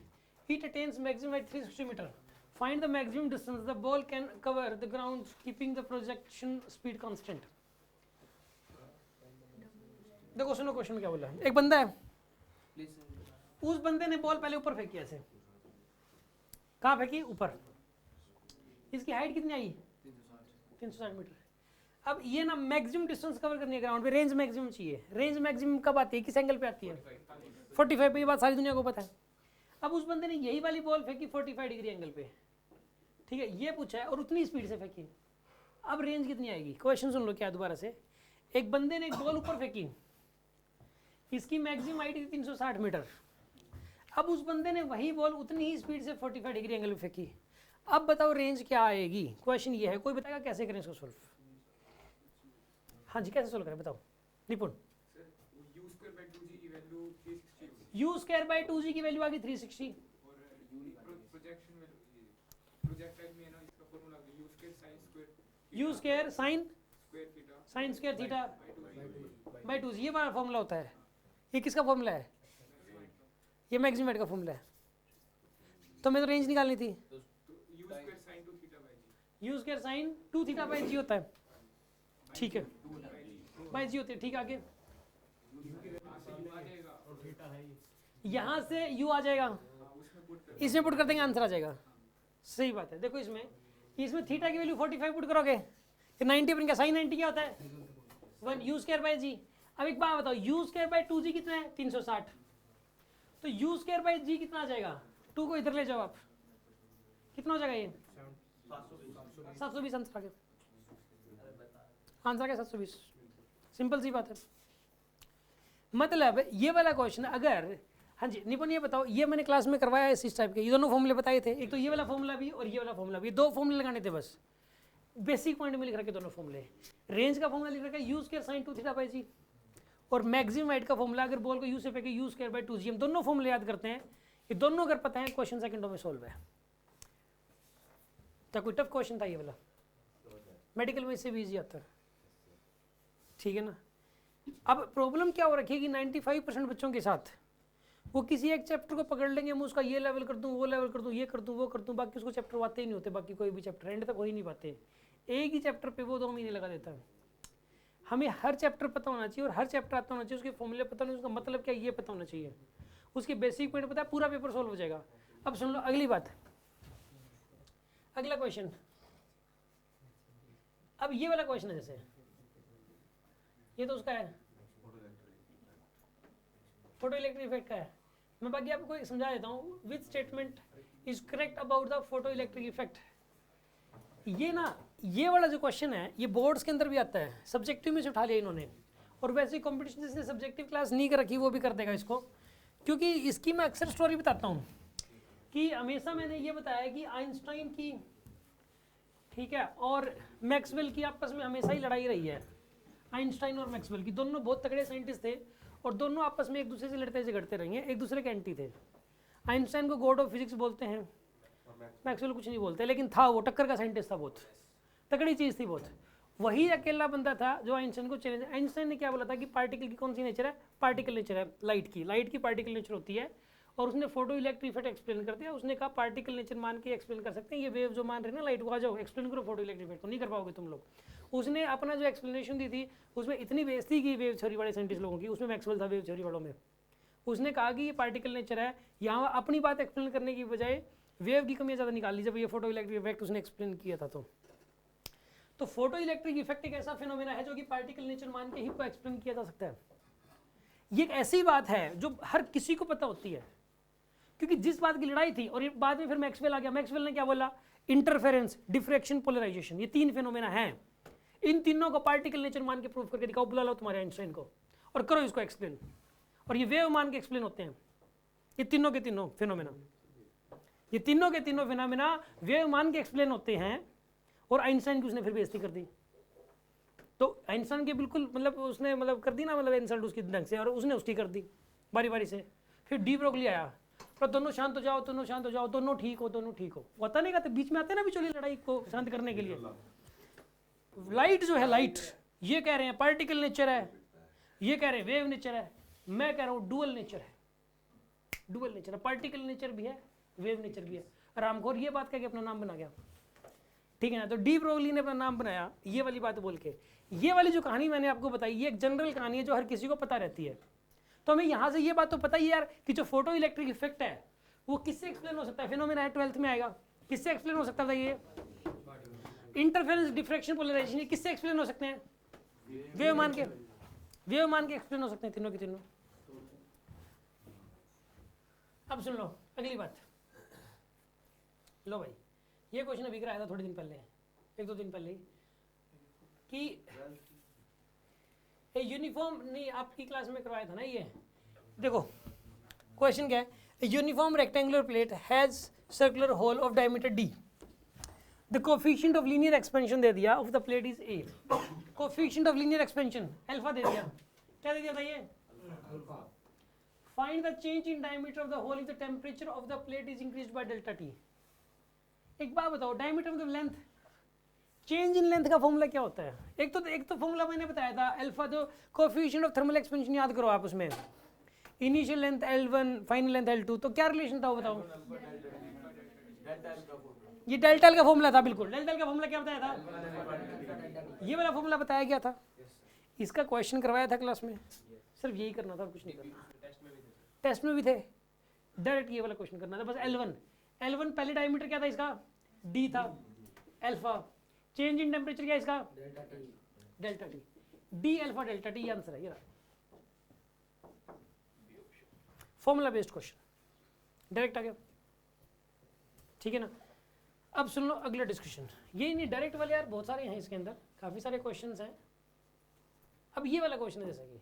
it attains maximum height 360 metre, find the maximum distance the ball can cover the ground keeping the projection speed constant. देखो सुनो question क्या बोला है, एक बंदा है, उस बंदे ने बॉल पहले ऊपर फेंकी ऐसे, कहाँ फेंकी, ऊपर, इसकी हाइट कितनी आई 360 मीटर। अब ये ना मैक्सिमम डिस्टेंस कवर करनी है ग्राउंड पे, रेंज मैक्सिमम चाहिए, रेंज मैक्सिमम कब आती है, किस एंगल पे आती है, 45 पे, ये बात सारी दुनिया को पता है। अब उस बंदे ने यही वाली बॉल फेंकी 45 डिग्री एंगल पे, ठीक है, ये पूछा है, और उतनी स्पीड से फेंकी, अब रेंज कितनी आएगी, क्वेश्चन सुन लो क्या दोबारा से। एक बंदे ने एक बॉल ऊपर फेंकी, इसकी मैक्सिमम हाइट थी 360 मीटर, अब उस बंदे ने वही बॉल उतनी ही स्पीड से 45 डिग्री एंगल पे फेंकी, अब बताओ रेंज क्या आएगी, क्वेश्चन ये है, कोई बताएगा कैसे करें इसको सोल्व। हाँ जी कैसे सोल्व करें बताओ निपुण। u²/2g की वैल्यू आ गई 360, u² sin square theta by 2g, ये वाला फॉर्मूला होता है। ये किसका फॉर्मूला है, ये मैक्सिमम हाइट का फॉर्मूला है, तो मैं तो रेंज निकालनी थी, u² sin 2θ/g होता है, ठीक है, बाई जी होती है, ठीक है। आगे यहाँ से u आ जाएगा, इसमें पुट कर देंगे आंसर आ जाएगा, सही बात है। देखो इसमें थीटा की वैल्यू 45 पुट करोगे कि 90 बन गया, साइन 90 क्या होता है 1 यू स्क्वायर बाय जी। अब एक बात बताओ, यू स्क्वायर बाय 2 जी कितना है 360, तो यू स्क्वायर बाय जी कितना आ जाएगा, 2 को इधर ले जाओ आप, कितना हो जाएगा ये 720 आंसर आ गया, आंसर आ गया 720, सिंपल सी बात है। मतलब ये वाला क्वेश्चन अगर, हाँ जी निपुण ये बताओ, ये मैंने क्लास में करवाया है इस टाइप के, ये दोनों फॉर्मूले बताए थे, एक तो ये वाला फॉर्मूला भी और ये वाला फॉर्मूला भी, 2 फॉर्मूले लगाने थे बस, बेसिक पॉइंट में लिख रखे दोनों फॉर्मूले। रेंज का फॉर्मूला लिख रखा है u square sine 2 theta by g, और मैक्सिमम हाइट का फॉर्मूला अगर बॉल को यू से फेंके यू स्क्वायर बाई 2 जी। हम दोनों फॉर्मूले याद करते हैं, ये दोनों अगर पता है क्वेश्चन सेकंडों में सोल्व है। तो कोई टफ क्वेश्चन था ये वाला, मेडिकल में इससे भी ईजी आता है, ठीक है ना। अब प्रॉब्लम क्या हो रखी है कि 95% बच्चों के साथ वो किसी एक चैप्टर को पकड़ लेंगे, मैं उसका ये लेवल कर दूं, वो लेवल कर दूं, ये कर दूं, वो कर दूं, बाकी उसको चैप्टर आते ही नहीं होते, बाकी कोई भी चैप्टर एंड तक हो ही नहीं पाते। एक ही चैप्टर पे वो 2 महीने लगा देता है। हमें हर चैप्टर पता होना चाहिए और हर चैप्टर आता होना चाहिए, उसके फॉर्मूले पता नहीं, उसका मतलब क्या ये पता होना चाहिए, उसके बेसिक पॉइंट पता है, पूरा पेपर सॉल्व हो जाएगा। अब सुन लो अगली बात, अगला क्वेश्चन। अब ये वाला क्वेश्चन है, जैसे ये तो उसका है, फोटो इलेक्ट्रिक इफेक्ट का है। मैं बाकी आपको एक समझा देता हूँ, which statement is correct about the photo electric effect. ये ना, ये वाला जो क्वेश्चन है ये बोर्ड्स के अंदर भी आता है, सब्जेक्टिव में से उठा लिया इन्होंने, और वैसे कंपटीशन जिसने सब्जेक्टिव क्लास नहीं कर रखी वो भी कर देगा इसको, क्योंकि इसकी मैं अक्सर स्टोरी बताता हूँ कि हमेशा मैंने ये बताया कि आइंस्टाइन की, ठीक है, और मैक्सवेल की आपस में हमेशा ही लड़ाई रही है। आइंस्टाइन और मैक्सवेल की, दोनों बहुत तगड़े साइंटिस्ट थे और दोनों आपस में एक दूसरे से लड़ते झगड़ते रहे हैं, एक दूसरे के एंटी थे। आइंस्टाइन को गॉड ऑफ फिजिक्स बोलते हैं, मैक्सवेल कुछ नहीं बोलते, लेकिन था वो टक्कर का साइंटिस्ट था, बहुत तगड़ी चीज़ थी बहुत। वही अकेला बंदा था जो आइंस्टाइन को चैलेंज, आइंस्टाइन ने क्या बोला था कि पार्टिकल की कौन सी नेचर है, पार्टिकल नेचर है लाइट की पार्टिकल नेचर होती है, और उसने फोटो इलेक्ट्रिक इफेक्ट एक्सप्लेन कर दिया। उसने कहा पार्टिकल नेचर मान के एक्सप्लेन कर सकते हैं, ये वेव जो मान रहे हैं ना लाइट को, आ जाओ एक्सप्लेन करो फोटो इलेक्ट्रिक इफेक्ट, तो नहीं कर पाओगे तुम लोग। उसने अपना जो एक्सप्लेनेशन दी थी उसमें इतनी बेइज्जती की वेव थ्योरी वाले साइंटिस्ट लोगों की, उसमें मैक्सवेल था वेव थ्योरी वालों में। उसने कहा कि ये पार्टिकल नेचर है, यहाँ अपनी बात एक्सप्लेन करने की बजाय वेव की कमियाँ ज़्यादा निकाल ली जब ये फोटो इलेक्ट्रिक इफेक्ट उसने एक्सप्लेन किया था। तो फोटो इलेक्ट्रिक इफेक्ट एक ऐसा फिनोमेना है जो कि पार्टिकल नेचर मान के ही को एक्सप्लेन किया जा सकता है। ये एक ऐसी बात है जो हर किसी को पता होती है, क्योंकि जिस बात की लड़ाई थी, और ये बाद में फिर मैक्सवेल आ गया, मैक्सवेल ने क्या बोला, इंटरफेरेंस, डिफ्रैक्शन, पोलराइजेशन, ये 3 फिनोमेना हैं। इन तीनों को पार्टिकल नेचर मान के प्रूव करके दिखाओ, बुला लो तुम्हारे आइंस्टाइन को और करो इसको एक्सप्लेन, और ये वेव मान के एक्सप्लेन होते हैं। ये तीनों के तीनों फिनोमेना, ये तीनों के तीनों फिनोमेना वेव मान के एक्सप्लेन होते हैं, और आइंस्टाइन की उसने फिर बेइज्जती कर दी। तो आइंस्टाइन के बिल्कुल मतलब उसने मतलब कर दी ना, मतलब इंसल्ट उसकी ढंग से, और उसने उसकी कर दी बारी बारी से। फिर डी ब्रोगली आया, पर दोनों शांत हो जाओ, दोनों शांत हो जाओ, दोनों ठीक हो, दोनों ठीक हो, पता नहीं कहते, बीच में आते ना बिचौली लड़ाई को शांत करने के लिए। लाइट जो है, लाइट ये कह रहे हैं पार्टिकल नेचर है, ये कह रहे हैं वेव नेचर है, मैं कह रहा हूँ डुअल नेचर है, डुअल नेचर है, पार्टिकल नेचर भी है, वेव नेचर भी है। रामखोर ये बात कह के अपना नाम बना गया, ठीक है ना। तो डी ब्रोगली ने अपना नाम बनाया ये वाली बात बोल के। ये वाली जो कहानी मैंने आपको बताई, ये एक जनरल कहानी है जो हर किसी को पता रहती है। तो हमें यहाँ से ये बात तो पता ही यार कि जो फोटो इलेक्ट्रिक इफेक्ट है वो किससे एक्सप्लेन हो सकता है, फिनोमेना है 12th में आएगा, किससे एक्सप्लेन हो सकता था ये, इंटरफेरेंस, डिफ्रैक्शन, पोलराइजेशन, ये किससे एक्सप्लेन हो सकते हैं, वेव मान के, वेव मान के एक्सप्लेन हो सकते हैं तीनों के तीनों। अब सुन लो अगली बात, लो भाई ये क्वेश्चन अभी कराया था थोड़े दिन पहले, 1-2 दिन पहले, कि यूनिफॉर्म नहीं आपकी क्लास में करवाया था ना। ये देखो क्वेश्चन क्या है, uniform rectangular plate has circular hole of diameter d, the coefficient of linear expansion दे दिया of the plate is a, coefficient of linear expansion alpha दे दिया, क्या दे दिया था ये, find the change in diameter of the hole if the temperature of the plate is increased by delta t। एक बात बताओ, डायमीटर मतलब लेंथ, चेंज इन लेंथ का फॉर्मूला क्या होता है, एक तो फॉर्मूला मैंने बताया था अल्फा, जो कोफिशिएंट ऑफ थर्मल एक्सपेंशन याद करो आप, उसमें initial length L1 final length L2, तो क्या रिलेशन था वो बताओ, ये डेल्टा एल का फॉर्मूला था, बिल्कुल डेल्टा एल का फॉर्मूला क्या बताया था, ये वाला फॉर्मूला बताया गया था, इसका क्वेश्चन करवाया था क्लास में, सिर्फ यही करना था, कुछ नहीं करना, टेस्ट में भी थे, डायरेक्ट ये वाला क्वेश्चन करना था बस। L1 पहले डायमीटर क्या था इसका डी था अल्फा, चेंज इन टेम्परेचर क्या है इसका delta T, D alpha delta T, answer है ये फॉर्मूला बेस्ड क्वेश्चन डायरेक्ट आ गया, ठीक है ना। अब सुन लो अगला डिस्कशन, ये नहीं डायरेक्ट वाले यार बहुत सारे हैं इसके अंदर, काफी सारे क्वेश्चंस हैं। अब ये वाला क्वेश्चन है, जैसा कि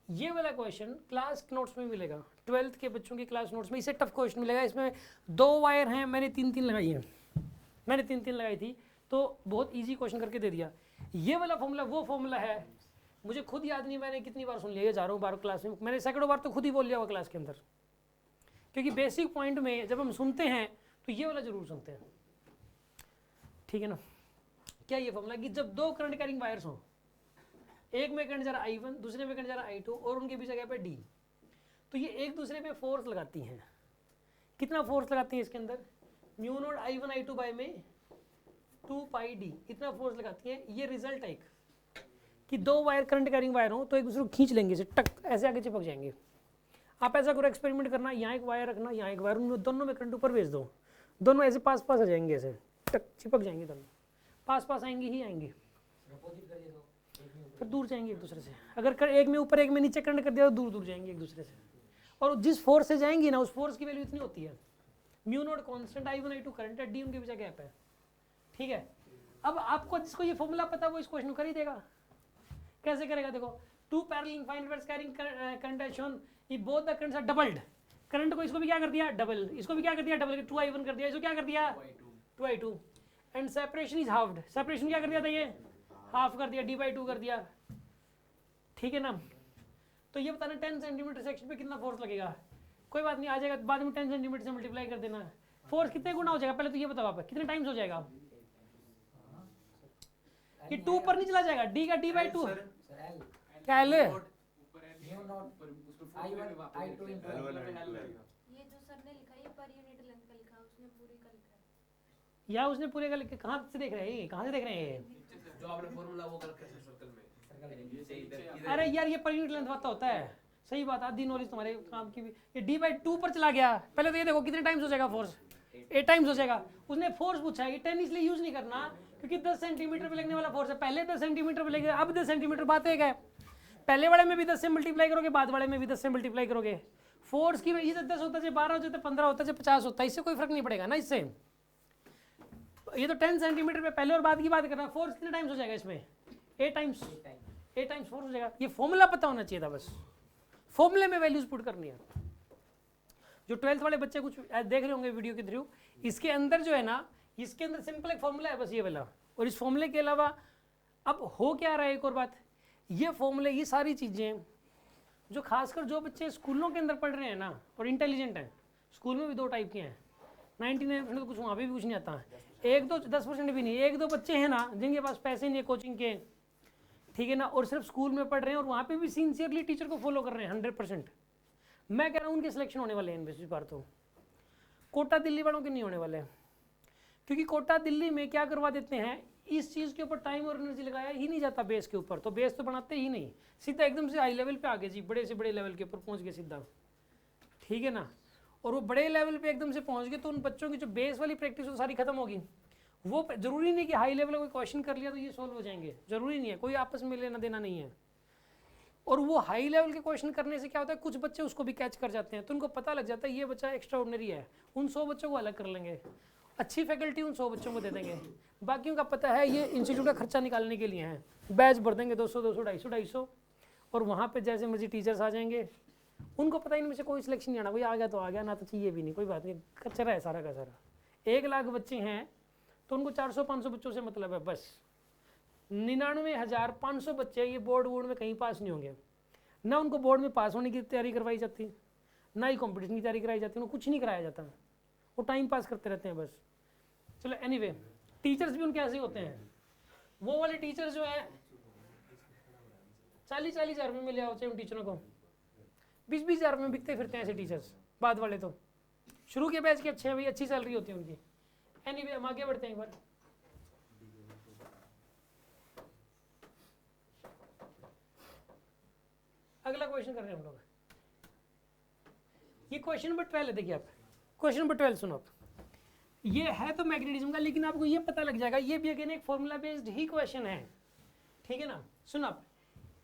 ये वाला क्वेश्चन क्लास नोट्स में मिलेगा, 12th के बच्चों की क्लास नोट्स में इससे टफ क्वेश्चन मिलेगा। इसमें 2 वायर हैं, मैंने 3-3 लगाई है, मैंने 3-3 लगाई थी, तो बहुत इजी क्वेश्चन करके दे दिया। ये वाला फॉर्मूला वो फॉर्मूला है, मुझे खुद याद नहीं मैंने कितनी बार सुन लिया, हजारों बार क्लास में, मैंने सैकड़ों बार तो खुद ही बोल लिया हुआ क्लास के अंदर, क्योंकि बेसिक पॉइंट में जब हम सुनते हैं तो ये वाला जरूर सुनते हैं, ठीक है ना। क्या ये फॉर्मूला कि जब 2 करंट कैरिंग वायर्स हों, एक में करंट जा रहा I1, दूसरे में करंट जा रहा I2 और उनके बीच जगह पे D, तो ये एक दूसरे पे फोर्स लगाती हैं। कितना फोर्स लगाती हैं इसके अंदर, mu naught I1 I2 bye में 2 पाई D, इतना फोर्स लगाती हैं। ये रिजल्ट है एक कि 2 वायर करंट कैरिंग वायर हो तो एक दूसरे को खींच लेंगे, इसे टक ऐसे आगे चिपक जाएंगे। आप ऐसा करो, एक्सपेरिमेंट करना, यहाँ एक वायर रखना, यहाँ एक वायर, उनमें दोनों में करंट ऊपर भेज दो, दोनों ऐसे पास पास आ जाएंगे, ऐसे टक चिपक जाएंगे, दोनों पास पास आएंगे ही आएंगे, फिर दूर जाएंगे एक दूसरे से। अगर एक में ऊपर एक में नीचे करंट कर दिया तो दूर दूर जाएंगे एक दूसरे से, और जिस फोर्स से जाएंगी ना उस फोर्स की वैल्यू इतनी होती है, mu naught constant I1 I2 current है, डी उनके बीच गैप है, ठीक है। अब आपको जिसको ये फॉर्मूला पता है वो इस क्वेश्चन को कर ही देगा। कैसे करेगा, देखो 2 parallel infinite wires carrying current है शोन, ये both the currents are doubled, current को इसको भी क्या कर दिया डबल, इसको भी क्या कर दिया डबल, 2I1 कर दिया, इसको क्या कर दिया 2I2, and separation is halved, separation क्या कर दिया था ये हाफ कर दिया, D/2 कर दिया, ठीक है ना। तो ये बताना 10 सेंटीमीटर सेक्शन पे कितना फोर्स लगेगा, कोई बात नहीं आ जाएगा, बाद में 10 सेंटीमीटर से मल्टीप्लाई कर देना। फोर्स कितने गुना हो जाएगा, पहले तो ये बताओ आप कितने टाइम्स हो जाएगा, ये 2 पर नहीं चला जाएगा, D का D/2 क्या L है, ये जो सर ने लिखा है पर यूनिट लेंथ का लिखा है, उसने पूरी का लिखा है, या उसने पूरे का कहाँ से देख रहे हैं, कहाँ से देख रहे हैं जो आपने फॉर्मूला वो कर रखा है सर्कल में, ये सही इधर अरे यार ये पर यूनिट लेंथ बात होता है, सही बात, आधी नॉलेज तुम्हारे काम की भी। ये D/2 पर चला गया, पहले तो ये देखो कितने टाइम्स हो जाएगा फोर्स, 8 टाइम्स हो जाएगा। उसने फोर्स पूछा है, 10 इसलिए यूज नहीं करना क्योंकि 10 सेंटीमीटर पे लगने वाला फोर्स है, पहले 10 सेंटीमीटर पे लगेगा, अब 10 सेंटीमीटर, बात एक है, पहले वाले में भी 10 से मल्टीप्लाई करोगे, बाद वाले में भी 10 से मल्टीप्लाई करोगे, फोर्स की ये 10 होता है, 12 होता है, 15 होता है, 50 होता है, इससे कोई फर्क नहीं पड़ेगा ना इससे। ये तो 10 सेंटीमीटर पे पहले और बाद की बात करना, फोर्स कितने टाइम्स हो जाएगा इसमें 8 टाइम्स, 8 टाइम्स फोर्स हो जाएगा। ये फॉर्मूला पता होना चाहिए था, बस फॉर्मूले में वैल्यूज पुट करनी है। जो 12th वाले बच्चे कुछ देख रहे होंगे वीडियो के थ्रू, इसके अंदर जो है ना, इसके अंदर सिंपल एक फॉर्मूला है बस ये वाला, और इस फॉर्मूले के अलावा अब हो क्या रहा है, एक और बात, ये फॉर्मूले, ये सारी चीज़ें जो खासकर जो बच्चे स्कूलों के अंदर पढ़ रहे हैं ना और इंटेलिजेंट हैं, स्कूल में भी 2 टाइप के हैं, 99% तो कुछ वहाँ पे भी कुछ नहीं आता, 1-2 10% भी नहीं, 1-2 बच्चे हैं ना जिनके पास पैसे नहीं है कोचिंग के, ठीक है ना, और सिर्फ स्कूल में पढ़ रहे हैं और वहाँ पे भी सिंसियरली टीचर को फॉलो कर रहे हैं 100%। मैं कह रहा हूँ उनके सिलेक्शन होने वाले हैं इस बार, तो कोटा दिल्ली वालों के नहीं होने वाले हैं, क्योंकि कोटा दिल्ली में क्या करवा देते हैं, इस चीज़ के ऊपर टाइम और एनर्जी लगाया ही नहीं जाता बेस के ऊपर, तो बेस तो बनाते ही नहीं, सीधा एकदम से हाई लेवल पे आगे जी, बड़े से बड़े लेवल के ऊपर पहुंच गए सीधा, ठीक है ना। और वो बड़े लेवल पे एकदम से पहुंच गए तो उन बच्चों की जो बेस वाली प्रैक्टिस वो सारी खत्म होगी। वो जरूरी नहीं कि हाई लेवल का कोई क्वेश्चन कर लिया तो ये सॉल्व हो जाएंगे, जरूरी नहीं है, कोई आपस में लेना देना नहीं है। और वो हाई लेवल के क्वेश्चन करने से क्या होता है, कुछ बच्चे उसको भी कैच कर जाते हैं, तो उनको पता लग जाता है ये बच्चा एक्स्ट्रा ऑर्डिनरी है, उन 100 बच्चों को अलग कर लेंगे, अच्छी फैकल्टी उन 100 बच्चों को दे देंगे, बाकियों का पता है ये इंस्टीट्यूट का खर्चा निकालने के लिए है, बैच भर देंगे 200 250 और वहाँ पे जैसे मर्जी टीचर्स आ जाएंगे, उनको पता ही नहीं, मुझे कोई सिलेक्शन नहीं आना, कोई आ गया तो आ गया, ना तो चाहिए भी नहीं, कोई बात नहीं, खर्चा है सारा का सारा। 1 लाख बच्चे हैं तो उनको 400-500 बच्चों से मतलब है बस, 99,500 बच्चे ये बोर्ड में कहीं पास नहीं होंगे, ना उनको बोर्ड में पास होने की तैयारी करवाई जाती, ना ही कॉम्पिटिशन की तैयारी कराई जाती, उनको कुछ नहीं कराया जाता, वो टाइम पास करते रहते हैं बस। चलो एनीवे, टीचर्स भी उनके ऐसे ही होते हैं, वो वाले टीचर्स जो है 40-40 हज़ार में मिले होते हैं उन टीचरों को, 20-20 हज़ार में बिकते फिरते हैं ऐसे टीचर्स, बाद वाले तो शुरू के बैच के अच्छे हैं भाई, अच्छी सैलरी होती है उनकी। एनीवे हम आगे बढ़ते हैं एक बार, अगला क्वेश्चन कर रहे हैं हम लोग, ये क्वेश्चन नंबर 12 है, देखिए आप क्वेश्चन नंबर 12 सुनो आप, ये है तो मैग्नेटिज्म का, लेकिन आपको ये पता लग जाएगा ये भी अगेन एक फॉर्मूला बेस्ड ही क्वेश्चन है, ठीक है ना। सुन आप,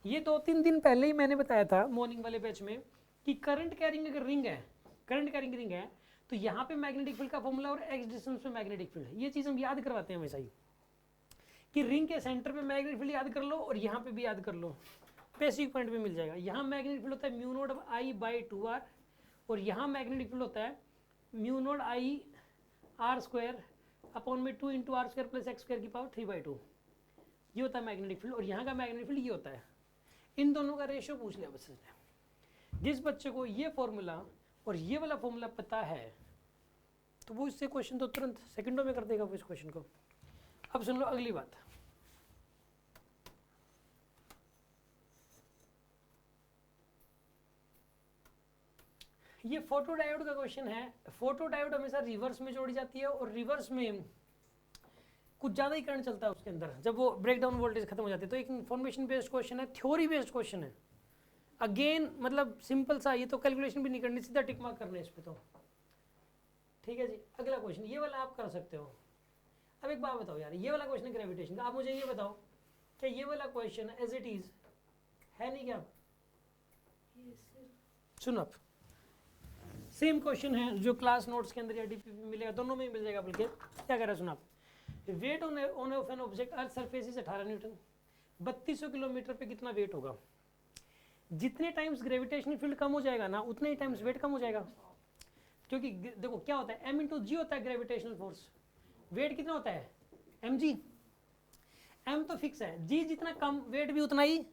ये 2-3 दिन पहले ही मैंने बताया था मॉर्निंग वाले बैच में कि करंट कैरिंग अगर रिंग है, करंट कैरिंग रिंग है, तो यहाँ पे मैग्नेटिक फील्ड का फॉर्मूला और एक्स डिस्टेंस पे मैग्नेटिक फील्ड, ये चीज़ हम याद करवाते हैं हमेशा ही कि रिंग के सेंटर पे मैग्नेटिक फील्ड याद कर लो और यहाँ पे भी याद कर लो, बेसिक पॉइंट पे मिल जाएगा। यहाँ मैग्नेटिक फील्ड होता है mu naught I by 2r और यहाँ मैग्नेटिक फील्ड होता है mu naught I r square upon में 2 into r square plus x square की पावर 3/2, ये होता है मैग्नेटिक फील्ड। और यहाँ का मैग्नेटिक फील्ड ये होता है, इन दोनों का रेशियो पूछ लिया बस इसने। जिस बच्चे को ये फॉर्मूला और ये वाला फॉर्मूला पता है तो वो इससे क्वेश्चन तो तुरंत सेकंडों में कर देगा वो इस क्वेश्चन को। अब सुन लो अगली बात, ये फोटो डायोड का क्वेश्चन है। फोटो डायोड हमेशा रिवर्स में जोड़ी जाती है और रिवर्स में कुछ ज़्यादा ही करंट चलता है उसके अंदर जब वो ब्रेकडाउन वोल्टेज खत्म हो जाती है। तो एक इन्फॉर्मेशन बेस्ड क्वेश्चन है, थ्योरी बेस्ड क्वेश्चन है। अगेन मतलब सिंपल सा, ये तो कैलकुलेशन भी नहीं करनी, सीधा टिक मार्क करना है इस पे तो, ठीक है जी। अगला क्वेश्चन ये वाला आप कर सकते हो। अब एक बात बताओ यार, ये वाला क्वेश्चन है ग्रेविटेशन का, आप मुझे ये बताओ क्या ये वाला क्वेश्चन एज इट इज है नहीं क्या? सुन आप, सेम क्वेश्चन है जो क्लास नोट्स के अंदर या डीपी में मिलेगा, दोनों में ही मिल जाएगा। बल्कि क्या कह रहा है सुन आप, weight on of an object earth surface is 18 newton, 3200 kilometre पे कितना वेट होगा? जितने टाइम्स ग्रेविटेशनल फील्ड कम हो जाएगा ना उतने ही टाइम्स वेट कम हो जाएगा। क्योंकि देखो क्या होता है, m इंटू जी होता है ग्रेविटेशनल फोर्स, वेट कितना होता है mg, m तो फिक्स है, g जितना कम वेट भी उतना ही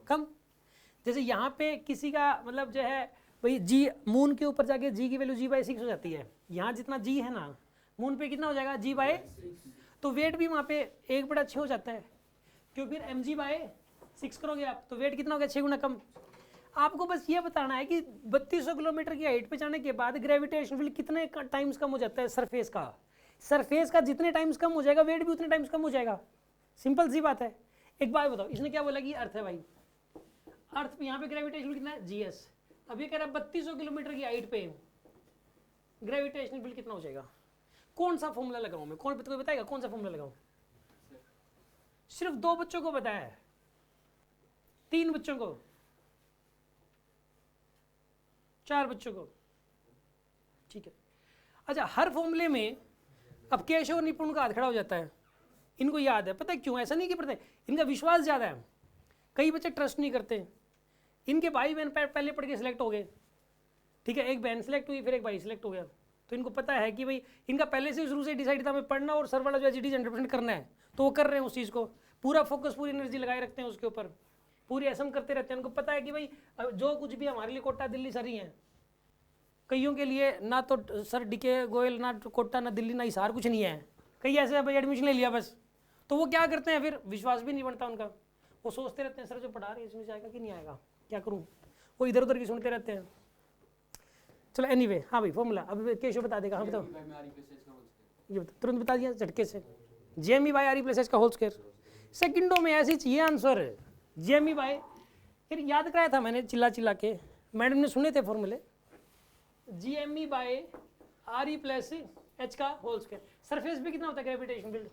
कम। जैसे यहाँ पे किसी का मतलब जो है भाई जी मून के ऊपर जाके जी की वैल्यू g/6 हो जाती है, यहाँ जितना जी है ना मून पे कितना हो जाएगा g/6, तो वेट भी वहाँ पे 1/6 हो जाता है। क्यों फिर mg/6 करोगे आप तो वेट कितना हो गया 6 गुना कम। आपको बस ये बताना है कि 3200 किलोमीटर की हाइट पे जाने के बाद ग्रेविटेशन फील्ड कितने टाइम्स कम हो जाता है सरफेस का। सरफेस का जितने टाइम्स कम हो जाएगा वेट भी उतने टाइम्स कम हो जाएगा, सिंपल सी बात है। एक बात बताओ, इसने क्या बोला कि अर्थ है भाई, अर्थ यहाँ पे ग्रेविटेशन कितना है GS, अब ये कह रहा है 3200 किलोमीटर की हाइट पे ग्रेविटेशनल फील्ड कितना हो जाएगा। कौन सा फॉर्मूला लगाऊं मैं, कौन कोई बताएगा कौन सा फॉर्मूला लगाऊं? सिर्फ 2 बच्चों को बताया है, 3 बच्चों को, 4 बच्चों को, ठीक है। अच्छा, हर फॉर्मूले में अब केशव और निपुण का हाथ खड़ा हो जाता है, इनको याद है, पता है क्यों? ऐसा नहीं कि पता है, इनका विश्वास ज़्यादा है। कई बच्चे ट्रस्ट नहीं करते, इनके भाई बहन पहले पढ़ के सिलेक्ट हो गए, ठीक है, एक बहन सिलेक्ट हुई फिर एक भाई सिलेक्ट हो गया, तो इनको पता है कि भाई इनका पहले से शुरू से डिसाइड था हमें पढ़ना और सर वाला जो एच 100% करना है, तो वो कर रहे हैं उस चीज़ को, पूरा फोकस पूरी एनर्जी लगाए रखते हैं उसके ऊपर, पूरी असम करते रहते हैं। उनको पता है कि भाई जो कुछ भी हमारे लिए कोटा दिल्ली सर ही हैं, कईयों के लिए ना तो सर डीके गोयल, ना कोटा, ना दिल्ली, ना हिसार, कुछ नहीं है। कई ऐसे भाई एडमिशन ले लिया बस, तो वो क्या करते हैं फिर विश्वास भी नहीं बनता उनका, वो सोचते रहते हैं सर जो पढ़ा रहे हैं इसमें जाएगा कि नहीं आएगा, क्या करूँ, वो इधर उधर की सुनते रहते हैं। चलो एनीवे, हाँ भाई फॉर्मूला अब केशव बता देगा। हाँ बताओ, ये बता, तुरंत बता दिया झटके से, GME/RE+H का होल स्क्वायर। सेकंडों में ऐसी चाहिए आंसर, GME बाय, फिर याद कराया था मैंने चिल्ला चिल्ला के, मैडम ने सुने थे फॉर्मूले, GME/RE+H का होल स्क्वायर। सरफेस पे कितना होता है ग्रेविटेशन फील्ड,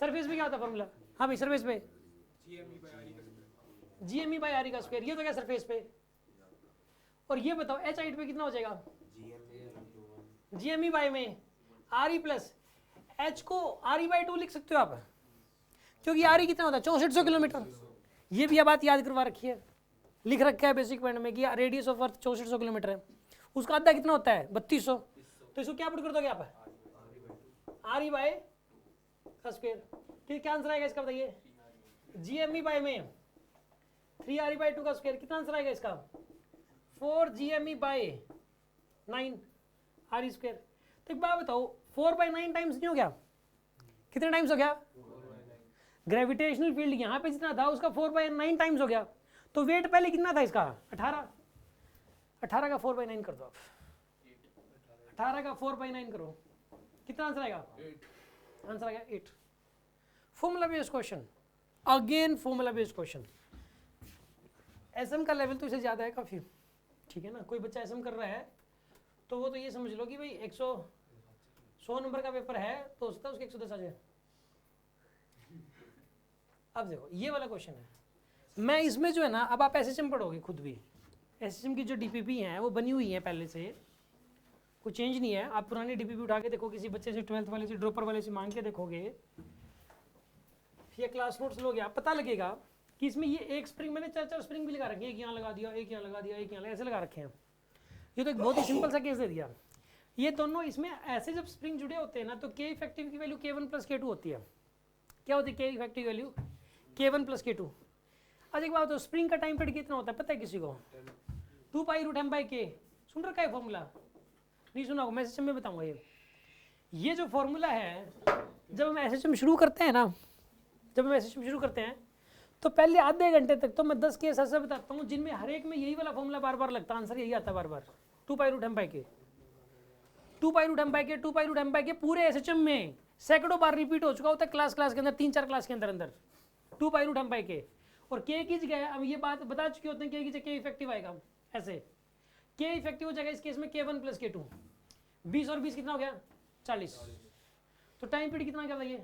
सरफेस पे क्या होता है फॉर्मूला? हाँ भाई सरफेस पे GME/RE का स्क्वायर, ये तो क्या सरफेस पे। और ये बताओ H हाइट पे कितना हो जाएगा? GME बाय में RE+H को RE/2 लिख सकते हो आप, क्योंकि RE कितना होता है 6400 किलोमीटर। ये भी बात याद करवा रखी है, लिख रखा है बेसिक पॉइंट में कि रेडियस ऑफ अर्थ 6400 किलोमीटर है, उसका आधा कितना होता है 3200, तो इसको क्या पुट कर दोगे आप RE/2 का स्क्वायर। क्या आंसर आएगा इसका बताइए? GME बाय में 3RE/2 का स्क्वायर, कितना आंसर आएगा इसका? 4GME/9 RE square. तो एक बात बताओ, 4/9 टाइम्स नहीं हो गया? कितने टाइम्स हो गया? ग्रेविटेशनल फील्ड यहाँ पे जितना था उसका 4/9 टाइम्स हो गया। तो वेट पहले कितना था इसका? 18। 18 का 4/9 कर दो आप, 18 का 4/9 करो, कितना आंसर आएगा? 8। आंसर आ गया 8। Formula based question, again formula based question. एसएम का लेवल तो इसे ज़्यादा है काफ़ी, ठीक है ना। कोई बच्चा एसएम कर रहा है तो वो तो ये समझ लो कि भाई 100 नंबर का पेपर है तो हो सकता है उसके 110 आ जाए। अब देखो ये वाला क्वेश्चन है, मैं इसमें जो है ना, अब आप एसएचएम पढ़ोगे खुद भी, एसएचएम की जो डीपीपी हैं वो बनी हुई हैं पहले से, कोई चेंज नहीं है। आप पुरानी डीपीपी उठा के देखो, किसी बच्चे से 12th वाले से, ड्रॉपर वाले से मांग के देखोगे या क्लास नोट्स लोगे, आप पता लगेगा कि इसमें ये एक स्प्रिंग, मैंने 4 स्प्रिंग भी लगा रखी है, एक यहाँ लगा दिया, एक यहाँ लगा दिया, एक यहाँ ऐसे लगा रखे हैं। ये तो एक बहुत ही सिंपल सा केस दे दिया। ये दोनों इसमें ऐसे जब स्प्रिंग जुड़े होते हैं ना, तो के इफेक्टिव की वैल्यू K1 + K2 होती है। क्या होती है के इफेक्टिव वैल्यू? K1 + K2। अच्छा एक बात तो स्प्रिंग का टाइम पीरियड कितना होता है पता है किसी को? 2π√m/k। सुन रखा है फॉर्मूला? नहीं सुना होगा, मैं एसएचएम में बताऊंगा। ये जो फॉर्मूला है, जब हम एसएचएम शुरू करते हैं ना, तो पहले आधे घंटे तक तो मैं 10 केस ऐसे बताता हूँ जिनमें हर एक में यही वाला फॉर्मूला बार बार लगता है, आंसर यही आता है बार बार, 2π√m/k। 2π√m/k पूरे एसएचएम में सैकड़ों बार रिपीट हो चुका होता है, क्लास के अंदर, 3-4 क्लास के अंदर 2π√m/k। और के की जगह हम ये बात बता चुके होते हैं, के की जगह के इफेक्टिव आएगा ऐसे, के इफेक्टिव हो जाएगा इस केस में K1 + K2। 20 और 20 कितना हो गया? 40। तो टाइम पीरियड कितना क्या ये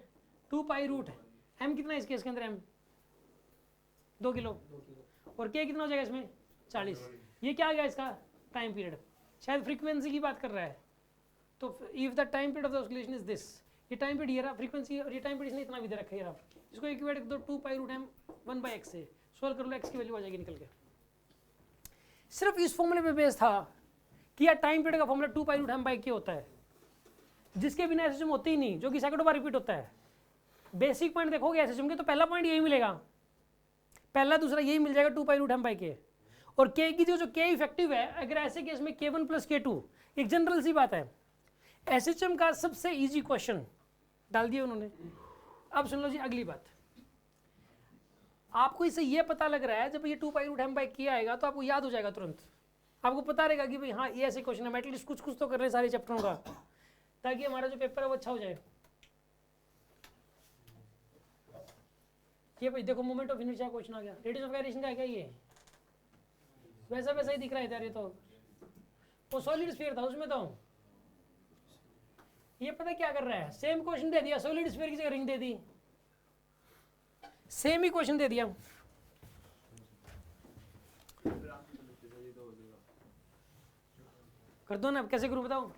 2π√m कितना है इस केस के अंदर? m 2 kilo. और k कितना हो जाएगा इसमें? 40। ये क्या आ गया इसका टाइम पीरियड? शायद फ्रीक्वेंसी की बात कर रहा है। तो if the time period of the oscillation is this, ये टाइम पीरियड ये रहा, फ्रीक्वेंसी और ये टाइम पीरियड इसने इतना भी दे रखा है ये रहा। इसको इक्वेट कर दो 2π√m 1/x से, सोल्व कर लो, x की वैल्यू आ जाएगी निकल के। सिर्फ इस फॉर्मूले पे बेस था कि यार टाइम पीरियड का फॉर्मूला 2π√m/k होता है, जिसके बिना एसएचएम होते ही नहीं, जो कि सैकड़ों बार रिपीट होता है। बेसिक पॉइंट देखोगे एसएचएम के तो पहला पॉइंट यही मिलेगा, पहला दूसरा यही मिल जाएगा 2π√m/k। और k की जो k इफेक्टिव है, अगर ऐसे केस में K1 + K2, एक जनरल सी बात है, एसएचएम का सबसे इजी क्वेश्चन डाल दिया उन्होंने। अब सुन लो जी अगली बात, आपको इससे ये पता लग रहा है जब ये 2π√m/k आएगा तो आपको याद हो जाएगा तुरंत, आपको पता रहेगा कि भाई हाँ ये ऐसे क्वेश्चन है, एटलीस्ट कुछ तो कर रहे हैं सारे चैप्टरों का, ताकि हमारा जो पेपर है वो अच्छा हो जाए। ये भाई देखो मोमेंट ऑफ इनर्शिया क्वेश्चन आ गया, रेडियस ऑफ गायरेशन का है क्या ये? वैसा ही दिख रहा है यार, ये तो वो सॉलिड स्फीयर था उसमें। तो ये पता क्या कर रहा है, सेम क्वेश्चन दे दिया, सॉलिड स्फीयर की जगह रिंग दे दी, सेम ही क्वेश्चन दे दिया। कर दो ना, कैसे करूं बताओ,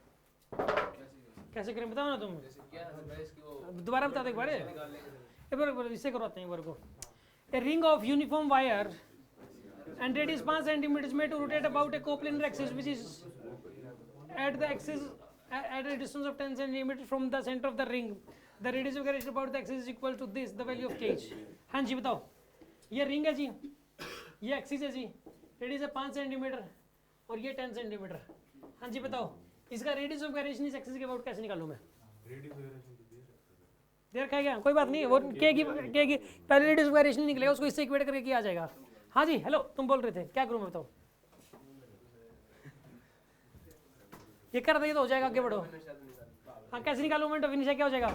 कैसे करें बताओ ना तुम, दोबारा बता दो एक बार, इससे करवाते हैं एक बार को। A ring of uniform wire and radius 5 centimeters made to rotate about a coplanar axis which is at the axis at a distance of 10 centimeters from the center of the ring. The radius of gyration about the axis is equal to this, the value of kh. हाँ जी बताओ, ये ring है जी, ये axis है जी, radius है 5 centimetre और ये 10 centimetre. हाँ जी बताओ, इसका रेडियस ऑफ gyration इस एक्सिस के अबाउट कैसे निकालूं मैं? दे रखा है क्या? कोई बात नहीं, वो के की पहले रेडियस ऑफ gyration निकलेगा, उसको इससे इक्वेट करके किया जाएगा। हाँ जी हेलो, तुम बोल रहे थे, क्या करूँ मैं बताओ? ये कर दिए तो हो जाएगा, आगे बढ़ो। हाँ कैसे निकालूं मोमेंट ऑफ इनर्शिया, क्या हो जाएगा?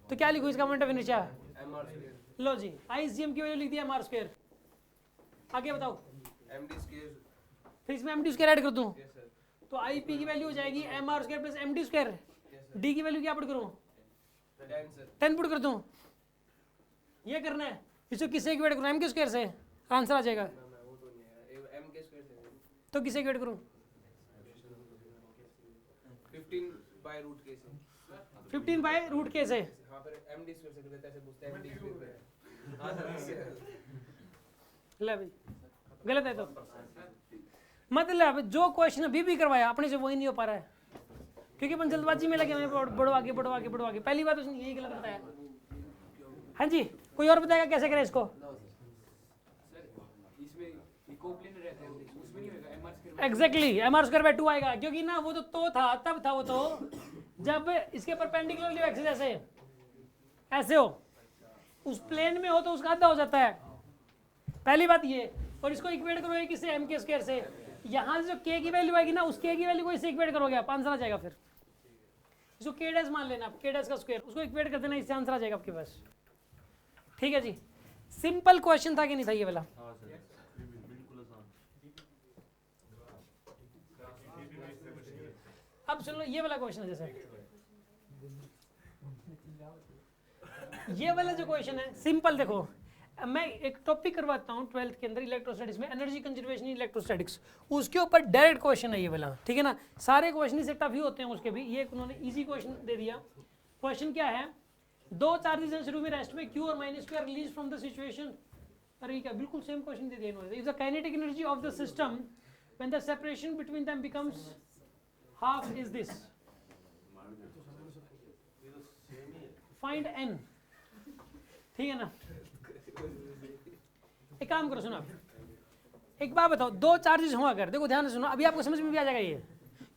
तो क्या लिखूं इसका मोमेंट ऑफ इनर्शिया? लो जी, ICM की वैल्यू लिख दिया mr²। आगे बताओ, फिर इसमें md² ऐड कर दूं तो IP की वैल्यू हो जाएगी mr² + md²। D की वैल्यू क्या पुट करूं? 10 पुट कर दूं। ये करना है, इसको किससे इक्वेट करूं? m² से, आंसर आ जाएगा। तो किसे इक्वेट करूं? 15/√k से। ले भाई गलत है तो मतलब जो क्वेश्चन अभी भी करवाया अपने से वही नहीं हो पा रहा है, क्योंकि अपन जल्दबाजी में लगे हुए, बढ़ो आगे। पहली बात उसने यही गलत बताया। हाँ जी कोई और बताएगा कैसे करें इसको? एग्जैक्टली mr²/2 आएगा, क्योंकि ना वो तो था, तब था वो तो जब इसके परपेंडिकुलर एक्सिस ऐसे हो, उस प्लेन में हो तो उसका आधा हो जाता है, पहली बात ये। और इसको इक्वेट करोगे किससे? m² से। यहाँ से जो k की वैल्यू आएगी ना, उस k की वैल्यू को इससे इक्वेट करोगे आप, आंसर आ जाएगा। फिर इसको k' मान लेना, k' का स्क्वायर, उसको इक्वेट कर देना, इससे आंसर आ जाएगा आपके पास। ठीक है जी, सिंपल क्वेश्चन था कि नहीं था ये वाला? अब सुन लो ये वाला क्वेश्चन है, जैसे ये वाला जो क्वेश्चन है सिंपल, देखो मैं एक टॉपिक करवाता हूँ 12th के अंदर इलेक्ट्रोस्टैटिक्स में, एनर्जी कंजर्वेशन इन इलेक्ट्रोस्टैटिक्स, उसके ऊपर डायरेक्ट क्वेश्चन है ये वाला, ठीक है ना। सारे क्वेश्चन से टफ ही होते हैं उसके भी, ये उन्होंने इजी क्वेश्चन दे दिया। क्वेश्चन क्या है, दो चार्जेस हैं शुरू में रेस्ट में, Q और minus Q are released from the situation. अरे क्या बिल्कुल सेम क्वेश्चन दे दिया इन्होंने। If the kinetic energy of the system when the separation between them becomes half is this, find n, ठीक है ना। एक काम करो, सुनो आप एक बात बताओ, दो चार्जेस हो अगर, देखो ध्यान से सुनो, अभी आपको समझ में भी आ जाएगा ये,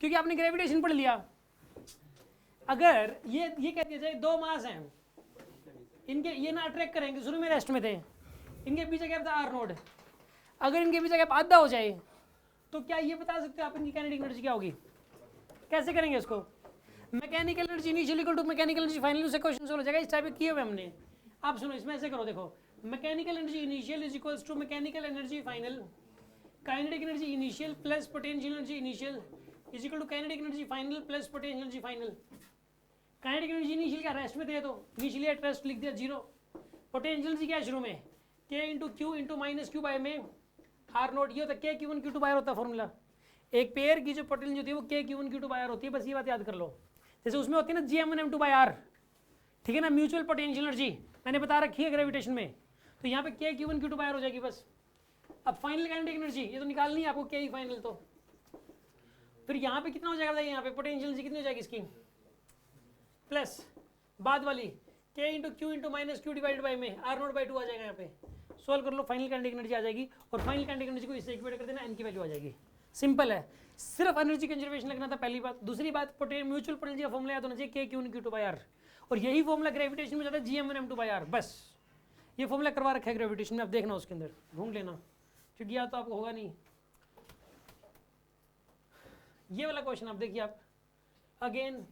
क्योंकि आपने ग्रेविटेशन पढ़ लिया। अगर ये कह दिया जाए दो मास हैं, इनके ये ना अट्रैक्ट करेंगे, शुरू में रेस्ट में थे, इनके पीछे गैप था आर नोड, अगर इनके पीछे गैप आधा हो जाए तो क्या ये बता सकते हो आप इनकी काइनेटिक एनर्जी क्या होगी? कैसे करेंगे इसको? Mechanical energy initial equal to mechanical energy final, उससे क्वेश्चन सोल्व हो जाएगा। इस टाइप के किए हुए हमने। आप सुनो, इसमें ऐसे करो, देखो mechanical energy initial is equals to mechanical energy final, kinetic energy initial plus potential energy initial is equal to kinetic energy final plus potential energy final. Kinetic energy initial क्या रेस्ट में थे, तो इनिशियली एट रेस्ट लिख दिया 0। Potential energy क्या है शुरू में, k into Q into minus Q by में आर नोट, ये होता है k q1 q2 बाय होता है फॉर्मूला। एक पेयर की जो पोटेंशियल होती है वो k q1 q2 बाय होती है, बस ये बात याद कर लो। जैसे उसमें होती है ना gm1 m2 बाय r, ठीक है ना, म्यूचुअल पोटेंशियल एनर्जी मैंने बता रखी है ग्रेविटेशन में, तो यहाँ पे k q1 q2 बाय हो जाएगी बस। अब फाइनल काइनेटिक एनर्जी ये तो निकालनी है आपको, k फाइनल, तो फिर यहाँ पे कितना हो जाएगा, यहाँ पे पोटेंशियल एनर्जी कितनी हो जाएगी इसकी, प्लस बाद वाली k into Q into minus Q divided by में आर नोट बाई 2 आ जाएगा। यहाँ पे सोल्व कर लो, फाइनल काइनेटिक एनर्जी आ जाएगी, और फाइनल काइनेटिक एनर्जी को इससे इक्वेट कर देना, n की वैल्यू आ जाएगी। सिंपल है, सिर्फ एनर्जी कंजर्वेशन लगना था पहली बात। दूसरी बात, म्यूचुअल पोटेंशियल का फॉर्मूला याद होना चाहिए, k q1 q2 bye r, और यही फॉर्मूला ग्रेविटेशन में जाता है gm1 m2 बाय r। बस ये फॉर्मूला करवा रखा है ग्रेविटेशन में, आप देखना उसके अंदर ढूंढ लेना, क्योंकि या तो आपको होगा नहीं। ये वाला क्वेश्चन आप देखिए, आप अगेन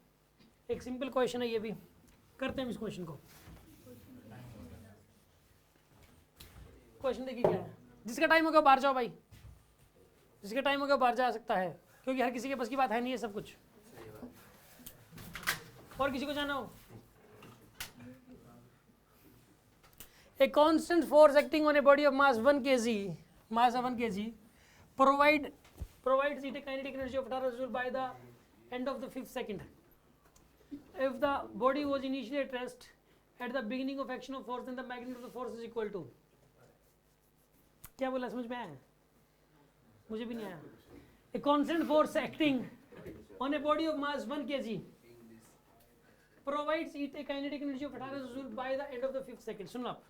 एक सिंपल क्वेश्चन है, ये भी करते हैं इस क्वेश्चन को। क्वेश्चन देखिए क्या है, जिसका टाइम हो गया बाहर जाओ भाई, जिसका टाइम हो गया बाहर जा सकता है, क्योंकि हर किसी के बस की बात है नहीं है सब कुछ। और किसी को जाना हो? A constant force acting on a body of mass 1 kg, mass of 1 kg, provides it a kinetic energy of 18 joule by the end of the 5th second. If the body was initially at rest at the beginning of action of force, then the magnitude of the force is equal to, क्या बोला, समझ में आया? मुझे भी नहीं आया। A constant force acting on a body of mass 1 kg provides it a kinetic energy of 18 joule by the end of the 5th second. सुनो आप,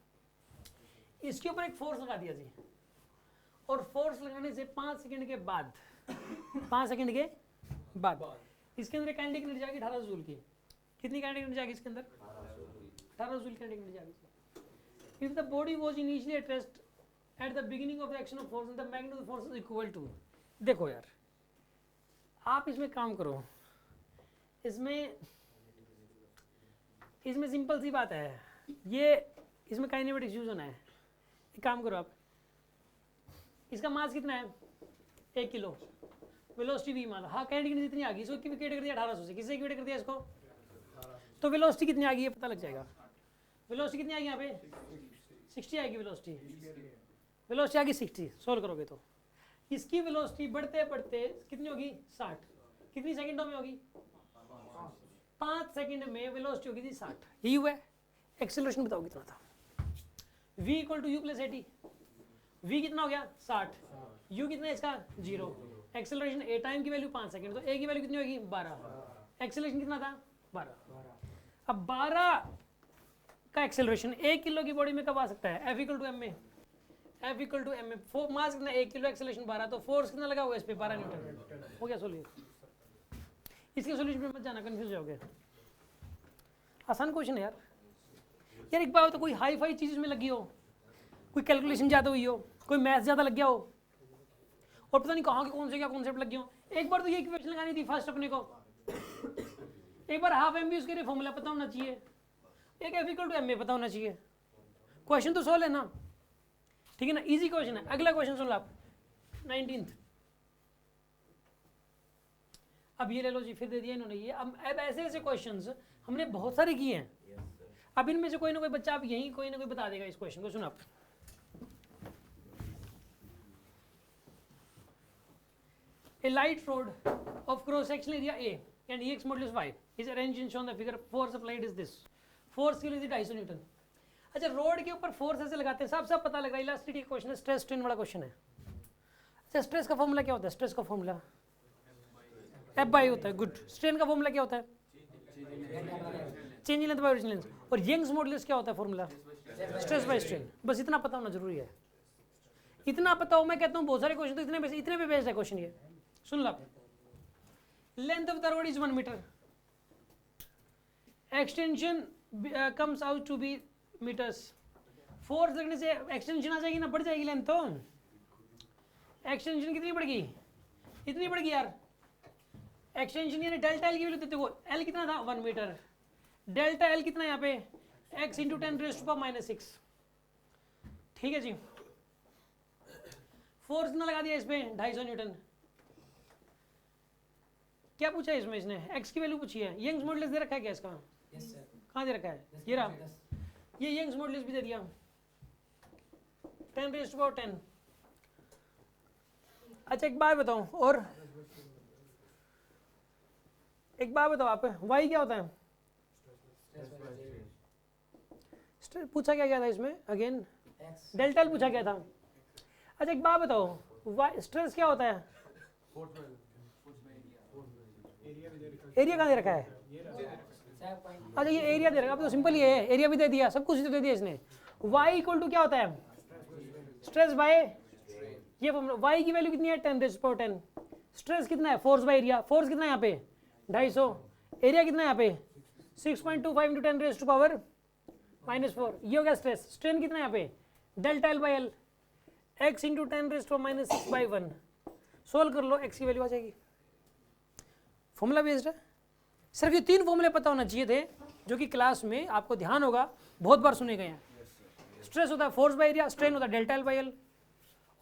इसके ऊपर एक फोर्स लगा दिया जी, और फोर्स लगाने से 5 सेकंड के बाद, 5 सेकंड के बाद इसके अंदर काइनेटिक एनर्जी आ गई 18 जूल की। कितनी काइनेटिक एनर्जी आ गई इसके अंदर? 18 जूल काइनेटिक एनर्जी आ गई। If the body was initially at rest at the beginning of the action of force, the magnitude of force is equal to, देखो यार आप इसमें काम करो, इसमें सिंपल सी बात है, ये इसमें काइनेमेटिक्स यूज होना है। एक काम करो आप, इसका मास कितना है, 1 किलो, वेलोसिटी v मान लो, हाँ काइनेटिक एनर्जी जितनी आ गई, इसको इक्वेट कर दिया 1800 से, किससे इक्वेट कर दिया इसको, तो वेलोसिटी कितनी आ गई ये पता लग जाएगा। वेलोसिटी कितनी आएगी यहाँ पे, 60 आएगी वेलोसिटी, वेलोसिटी आ गई 60, सोल्व करोगे तो इसकी वेलोसिटी बढ़ते बढ़ते कितनी होगी, 60, कितनी सेकंडों में होगी, 5 सेकंड में वेलोसिटी होगी थी 60, यही हुआ है। एक्सेलरेशन बताओ कितना था, v equal to u plus 80, v कितना हो गया 60, u कितना है इसका 0, एक्सेलरेशन a टाइम की वैल्यू 5 सेकंड, तो a की वैल्यू कितनी होगी 12, एक्सेलरेशन कितना था 12। अब 12 का एक्सेलरेशन 1 किलो की बॉडी में कब आ सकता है, f इक्वल टू m में, f इक्वल टू m में मास कितना 1 किलो, एक्सेलरेशन 12, तो फोर्स कितना लगा हुआ है इस पे 12 न्यूटन। हो गया सोल्यूशन, इसके सोल्यूशन में मत जाना, कंफ्यूज हो जाओगे। आसान क्वेश्चन है यार। यार एक बार तो कोई हाई फाई चीज में लगी हो, कोई कैलकुलेशन ज़्यादा हुई हो, कोई मैथ ज़्यादा लग गया हो, और पता नहीं कहाँ के कौन से क्या कॉन्सेप्ट लग गए हो। एक बार तो ये इक्वेशन लगानी थी फर्स्ट अपने को, एक बार हाफ एम बी उसके लिए फॉर्मूला पता होना चाहिए, एक F equal to M A पता होना चाहिए। क्वेश्चन तो सोल्व है ना, ठीक है ना, इजी क्वेश्चन है। अगला क्वेश्चन सुन लो आप, 19th। अब ये ले लो जी, फिर दे दिया इन्होंने ये। अब ऐसे ऐसे क्वेश्चंस हमने बहुत सारे किए हैं। अब इनमें से कोई ना कोई बच्चा आप यहीं कोई ना कोई बता देगा इस क्वेश्चन को। सुनो आप, a light rod of cross sectional area A and Ex modulus y is arranged in shown the figure. Force applied is this. Force की वैल्यू 250 न्यूटन। अच्छा, रोड के ऊपर फोर्स ऐसे लगाते हैं, सब पता लग रहा है। इलास्टिसिटी क्वेश्चन है, स्ट्रेस स्ट्रेन वाला क्वेश्चन है। अच्छा, स्ट्रेस का फॉर्मूला क्या होता है? स्ट्रेस का फॉर्मूला F/I होता है। गुड। स्ट्रेन का फॉर्मूला क्या होता है? Change in length bye original length. और यंग्स मॉडुलस क्या होता है फॉर्मूला? Stress by strain. बस इतना पता होना जरूरी है। इतना पता हो, मैं कहता हूँ बहुत सारे क्वेश्चन तो इतने पे बेस्ड है क्वेश्चन ये। सुन लो, length of the rod is 1 metre, extension comes out to be metres. Force लगने से एक्सटेंशन आ जाएगी ना, बढ़ जाएगी लेंथ। तो एक्सटेंशन कितनी बढ़ गई? इतनी बढ़ गई यार। एक्सटेंशन यानी डेल्टा एल की वैल्यू देखो, एल कितना था? 1 मीटर। डेल्टा एल कितना यहाँ पे? x into 10⁻⁻⁶। ठीक है जी। फोर्स कितना लगा दिया इस पे? 250 न्यूटन। क्या पूछा है इसमें? इसने x की वैल्यू पूछी है। यंग्स मॉडुलस दे रखा है क्या इसका? Yes sir. कहाँ दे रखा है? ये रहा। ये यंग्स मॉडुलस भी दे दिया 10⁻10। अच्छा, एक बात बताओ, और एक बात बताओ आप, y क्या होता है? पूछा क्या गया था इसमें? अगेन डेल्टा एल पूछा गया था। अच्छा, एक बात बताओ, स्ट्रेस क्या होता है? एरिया कहाँ दे रखा है? अच्छा, ये एरिया दे रखा है। अब तो सिंपल ही है, एरिया भी दे दिया, सब कुछ तो दे दिया इसने। y इक्वल टू क्या होता है? स्ट्रेस बाय ये y की वैल्यू कितनी है? 10⁻10। स्ट्रेस कितना है? Force by area. फोर्स कितना है यहाँ पे? 250। एरिया कितना है यहाँ पे? 6.25 इंटू 10⁻⁻4। ये हो गया स्ट्रेस। स्ट्रेन कितना है यहाँ पे? Delta L by L, x into 10⁻6/1। Solve कर लो, x की वैल्यू आ जाएगी। फॉर्मूला बेस्ड है। सिर्फ ये 3 फॉर्मूले पता होना चाहिए थे, जो कि क्लास में आपको ध्यान होगा बहुत बार सुने गए हैं। स्ट्रेस होता है फोर्स बाय एरिया, स्ट्रेन होता है डेल्टा एल बाय एल,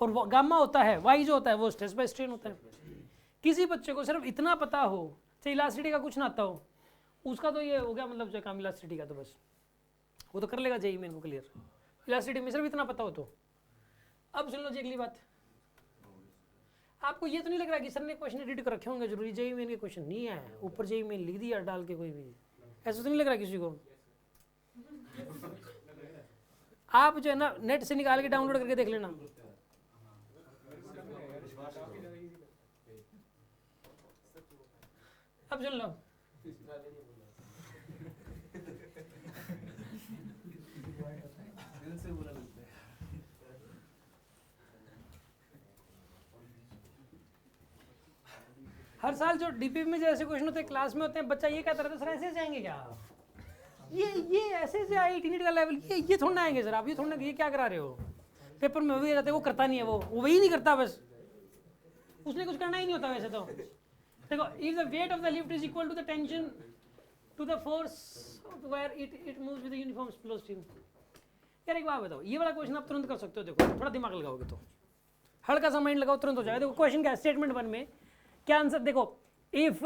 और गामा होता है y जो होता है वो स्ट्रेस बाय स्ट्रेन होता है। किसी बच्चे को सिर्फ इतना पता हो, चाहे इलास्टिसिटी का कुछ ना आता हो, उसका तो ये हो गया मतलब जो काम इलास्टिसिटी का, तो बस वो तो कर लेगा जेईई मेन को क्लियर। इलास्टिसिटी में सिर्फ इतना पता हो तो। अब सुन लो जी अगली बात। आपको ये तो नहीं लग रहा कि सर ने क्वेश्चन एडिट कर रखे होंगे जरूरी? जेईई मेन के क्वेश्चन नहीं है, ऊपर जेईई मेन लिख दिया डाल के कोई भी, ऐसा तो नहीं लग रहा किसी को? आप जो है ना नेट से निकाल के डाउनलोड करके देख लेना। अब सुन लो, हर साल जो डीपी में जैसे क्वेश्चन होते हैं क्लास में होते हैं, बच्चा ये कहता रहता है सर ऐसे से आएंगे क्या? ये ऐसे से आईटी नीट का लेवल, ये थोड़ा ना आएंगे सर आप, ये थोड़ा ना, ये क्या करा रहे हो? पेपर में वही जाते, वो करता नहीं है, वो वही नहीं करता, बस उसने कुछ करना ही नहीं होता वैसे तो। देखो, if the weight of the lift is equal to the tension to the force where it moves with the uniform velocity. यार एक बात बताओ, ये वाला क्वेश्चन आप तुरंत कर सकते हो। देखो थोड़ा दिमाग लगाओगे तो, हल्का सा माइंड लगाओ, तुरंत हो जाएगा। देखो क्वेश्चन क्या है, स्टेटमेंट 1 में क्या आंसर? देखो, if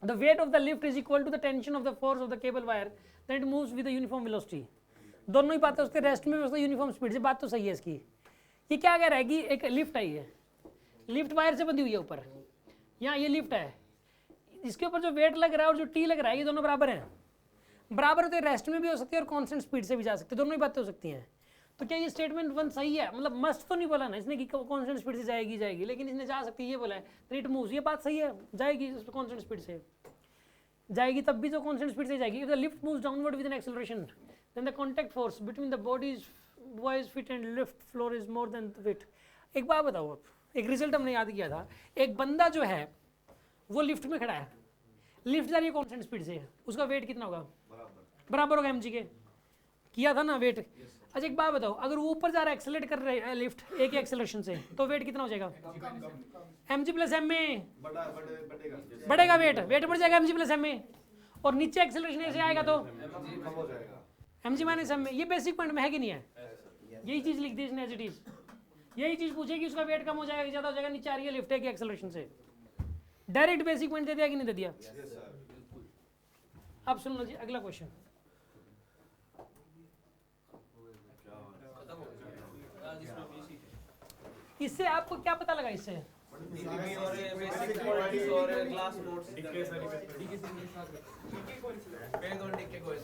the weight of the lift is equal to the tension of the force of the cable wire then it moves with the uniform velocity. दोनों ही बातें उसके रेस्ट में उसका यूनिफॉर्म स्पीड से, बात तो सही है इसकी। ये क्या कह रहा है कि एक लिफ्ट आई है, लिफ्ट वायर से बंधी हुई है ऊपर, यहाँ ये लिफ्ट है, इसके ऊपर जो वेट लग रहा है और जो टी लग रहा है ये दोनों बराबर हैं। बराबर तो रेस्ट में भी हो सकती है और कांस्टेंट स्पीड से भी जा सकती है, दोनों ही बातें हो सकती हैं। तो क्या ये स्टेटमेंट 1 सही है? मतलब मस्ट तो नहीं बोला ना इसने कि कांस्टेंट स्पीड से जाएगी, लेकिन इसने जा सकती है ये बोला है, तो इट मूव्स, ये बात सही है, जाएगी कांस्टेंट स्पीड से जाएगी, तब भी जो कांस्टेंट स्पीड से जाएगी। If the lift moves downward with an acceleration then the contact force between the bodies wise fit and lift floor is more than the weight. एक बात बताओ आप, एक रिजल्ट हमने याद किया था, एक बंदा जो है वो लिफ्ट में खड़ा है, लिफ्ट जा रही है कांस्टेंट स्पीड से, उसका वेट कितना होगा? बराबर होगा mg के, किया था ना वेट। अच्छा एक बात बताओ, अगर वो ऊपर जा रहा है, एक्सेलरेट कर रहा है लिफ्ट एक ही एक्सेलरेशन से, तो वेट कितना हो जाएगा? mg प्लस m में बढ़ेगा, वेट बढ़ जाएगा mg प्लस m में, और नीचे एक्सेलरेशन ऐसे आएगा तो mg माइनस m में। ये बेसिक पॉइंट में है कि नहीं है? यही चीज लिख दी इसने एज इट इज। यही चीज पूछेगी, उसका वेट कम हो जाएगा, ज्यादा हो जाएगा, नीचे आ रही है लिफ्ट एक एक्सेलरेशन से। डायरेक्ट बेसिक पॉइंट दे दिया कि नहीं दे दिया? अब सुन लो जी अगला क्वेश्चन। इससे आपको क्या पता लगा? इससे डीबीबी और बेसिक क्वालिटीज और क्लास नोट्स डीके सारी पेज और डीके कोर्स